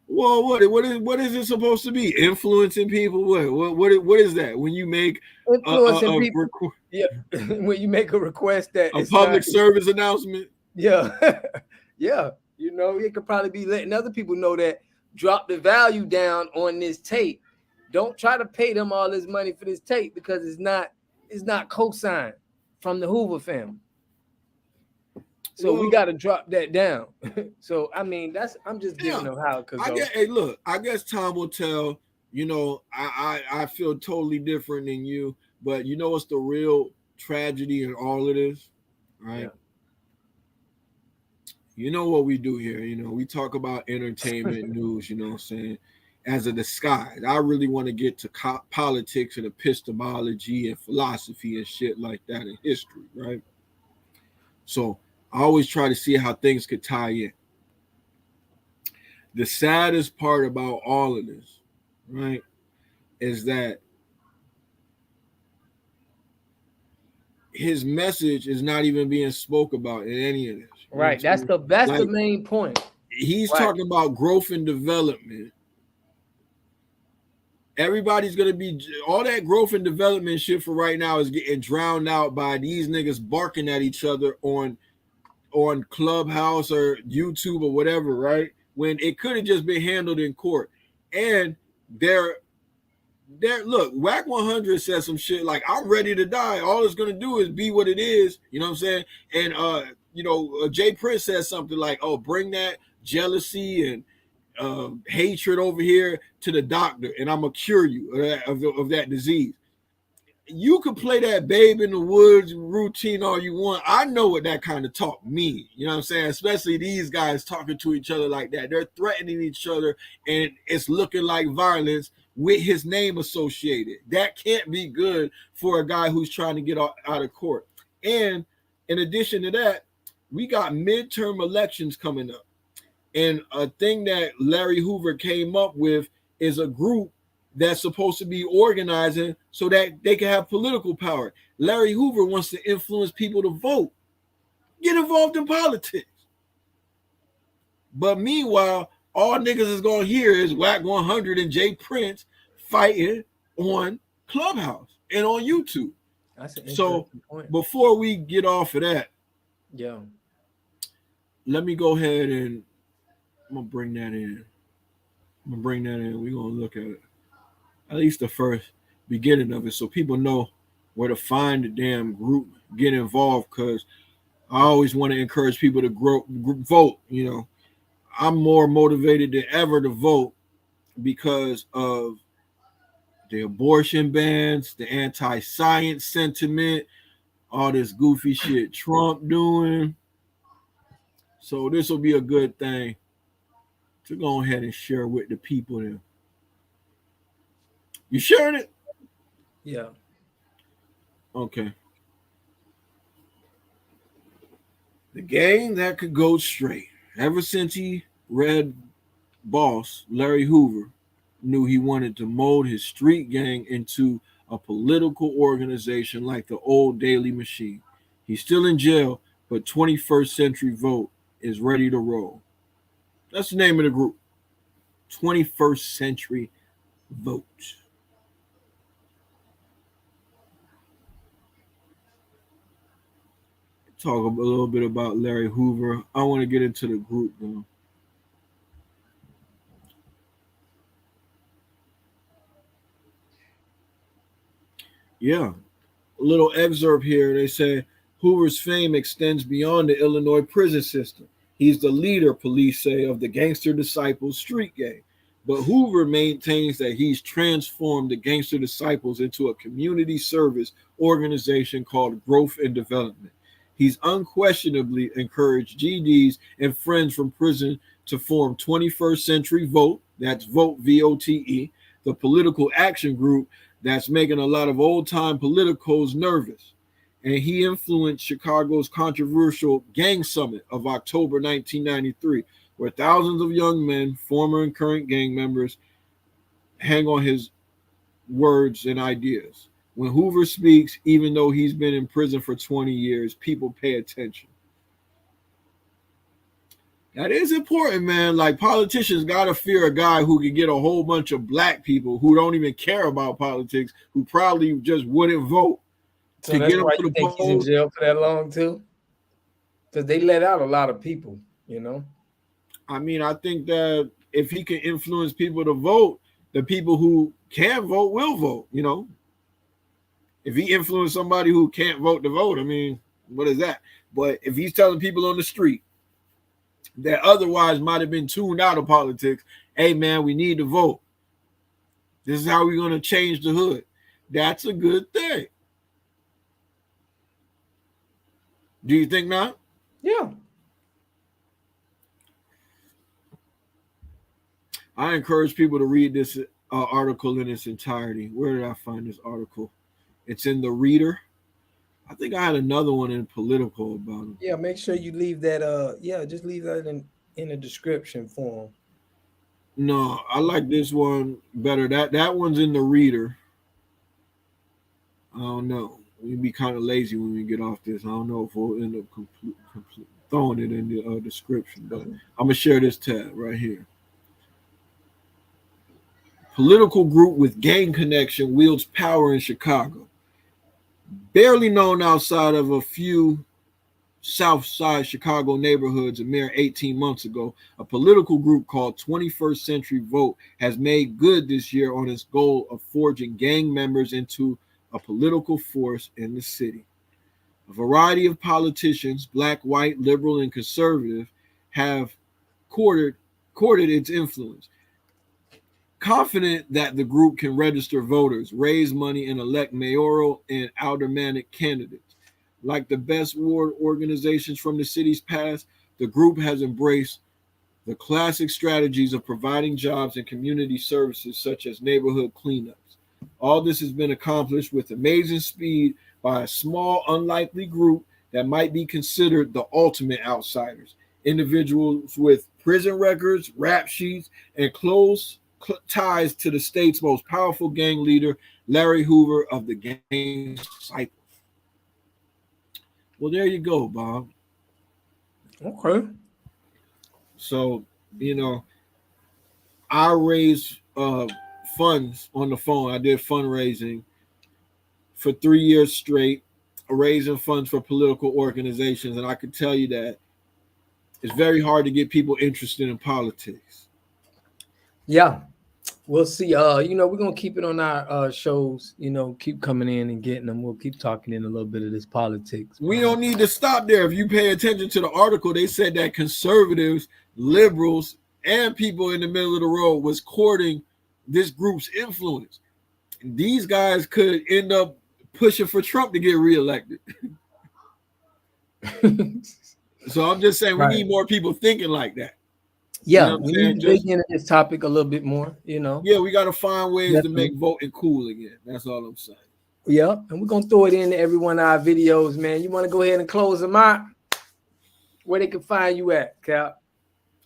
Well, what is it supposed to be? Influencing people? What is that? When you make influencing people? Yeah, when you make a request that a public service announcement. Yeah, yeah. You know, it could probably be letting other people know that drop the value down on this tape. Don't try to pay them all this money for this tape because it's not co-signed from the Hoover family. So we got to drop that down. So I mean, I'm just giving them how. Hey, look, I guess time will tell. You know, I feel totally different than you, but you know what's the real tragedy in all of this, right? Yeah. You know what we do here. You know, we talk about entertainment news. You know what I'm saying? As a disguise. I really want to get to politics and epistemology and philosophy and shit like that in history, right? So I always try to see how things could tie in. The saddest part about all of this, right, is that his message is not even being spoke about in any of this. Right. That's the main point. He's talking about growth and development. Everybody's gonna be all that growth and development shit for right now is getting drowned out by these niggas barking at each other on Clubhouse or YouTube or whatever, right? When it could have just been handled in court. And look, Wack100 said some shit like, I'm ready to die. All it's gonna do is be what it is. You know what I'm saying? And Jay Prince said something like, oh, bring that jealousy and hatred over here to the doctor, and I'm gonna cure you of that disease. You can play that babe in the woods routine all you want. I know what that kind of talk means. You know what I'm saying? Especially these guys talking to each other like that. They're threatening each other, and it's looking like violence with his name associated. That can't be good for a guy who's trying to get out of court. And in addition to that, we got midterm elections coming up. And a thing that Larry Hoover came up with is a group that's supposed to be organizing so that they can have political power. Larry Hoover wants to influence people to vote, get involved in politics. But meanwhile, all niggas is going to hear is Wack100 and Jay Prince fighting on Clubhouse and on YouTube. That's an so point. Before we get off of that, yeah, let me go ahead and I'm going to bring that in. We're going to look at it. At least the first beginning of it, so people know where to find the damn group, get involved, because I always want to encourage people to vote. You know, I'm more motivated than ever to vote because of the abortion bans, the anti-science sentiment, all this goofy shit Trump doing. So this will be a good thing to go ahead and share with the people there. You sharing it? Yeah. Okay. The gang that could go straight. Ever since he read Boss, Larry Hoover knew he wanted to mold his street gang into a political organization like the old Daily Machine. He's still in jail, but 21st Century Vote is ready to roll. That's the name of the group. 21st Century Vote. talk a little bit about Larry Hoover. I want to get into the group now. Yeah, a little excerpt here. They say Hoover's fame extends beyond the Illinois prison system. He's the leader, police say, of the Gangster Disciples street gang. But Hoover maintains that he's transformed the Gangster Disciples into a community service organization called Growth and Development. He's unquestionably encouraged GDs and friends from prison to form 21st Century Vote, that's Vote, VOTE, the political action group that's making a lot of old-time politicos nervous. And he influenced Chicago's controversial Gang Summit of October 1993, where thousands of young men, former and current gang members, hang on his words and ideas. When Hoover speaks, even though he's been in prison for 20 years, people pay attention. That is important, man. Like, politicians got to fear a guy who can get a whole bunch of black people who don't even care about politics, who probably just wouldn't vote. So that's why you think he's in jail for that long, too? Because they let out a lot of people, you know? I mean, I think that if he can influence people to vote, the people who can vote will vote, you know? If he influenced somebody who can't vote to vote, I mean, what is that? But if he's telling people on the street that otherwise might have been tuned out of politics, hey, man, we need to vote. This is how we're going to change the hood. That's a good thing. Do you think not? Yeah. I encourage people to read this article in its entirety. Where did I find this article? It's in the Reader. I think I had another one in Political about him. Yeah, make sure you leave that. Just leave that in the description form. No, I like this one better. That one's in the Reader. I don't know. We'd be kind of lazy when we get off this. I don't know if we'll end up throwing it in the description, but I'm gonna share this tab right here. Political group with gang connection wields power in Chicago. Barely known outside of a few South Side Chicago neighborhoods a mere 18 months ago, a political group called 21st Century Vote has made good this year on its goal of forging gang members into a political force in the city. A variety of politicians, black, white, liberal, and conservative, have courted its influence. Confident that the group can register voters, raise money, and elect mayoral and aldermanic candidates. Like the best ward organizations from the city's past, the group has embraced the classic strategies of providing jobs and community services such as neighborhood cleanups. All this has been accomplished with amazing speed by a small, unlikely group that might be considered the ultimate outsiders. Individuals with prison records, rap sheets, and close ties to the state's most powerful gang leader, Larry Hoover of the Gang Disciples. Well, there you go, Bob. Okay. So, you know, I raised funds on the phone. I did fundraising for 3 years straight, raising funds for political organizations. And I can tell you that it's very hard to get people interested in politics. Yeah. We'll see. We're going to keep it on our shows, keep coming in and getting them. We'll keep talking in a little bit of this politics. We don't need to stop there. If you pay attention to the article, they said that conservatives, liberals, and people in the middle of the road was courting this group's influence. These guys could end up pushing for Trump to get reelected. So I'm just saying we need more people thinking like that. Yeah, we need to dig into this topic a little bit more, Yeah, we got to find ways to make voting cool again. That's all I'm saying. Yeah, and we're going to throw it into every one of our videos, man. You want to go ahead and close them out? Where they can find you at, Cap?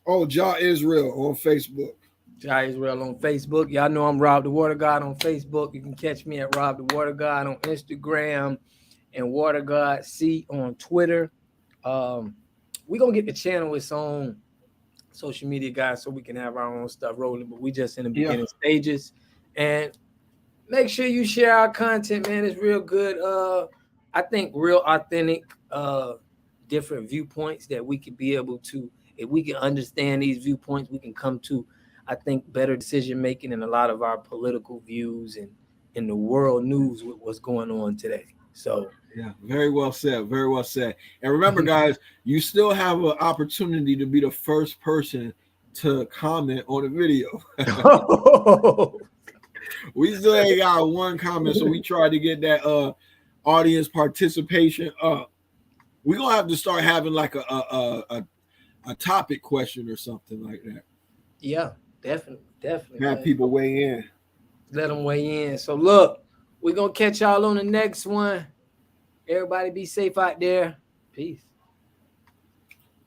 Oh, Ja Israel on Facebook. Ja Israel on Facebook. Y'all know I'm Rob the Water God on Facebook. You can catch me at Rob the Water God on Instagram and Water God C on Twitter. We're going to get the channel its own social media, guys, so we can have our own stuff rolling, but we just in the beginning stages. And make sure you share our content, man. It's real good. I think real authentic different viewpoints that we could be able to, if we can understand these viewpoints, we can come to, I think, better decision making in a lot of our political views and in the world news with what's going on today. So yeah, very well said. Very well said. And remember, guys, you still have an opportunity to be the first person to comment on the video. We still ain't got one comment, so we tried to get that audience participation up. We're gonna have to start having like a topic question or something like that. Yeah, definitely. Have people weigh in. Let them weigh in. So look, we're gonna catch y'all on the next one. Everybody be safe out there. Peace.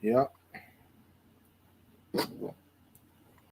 Yeah.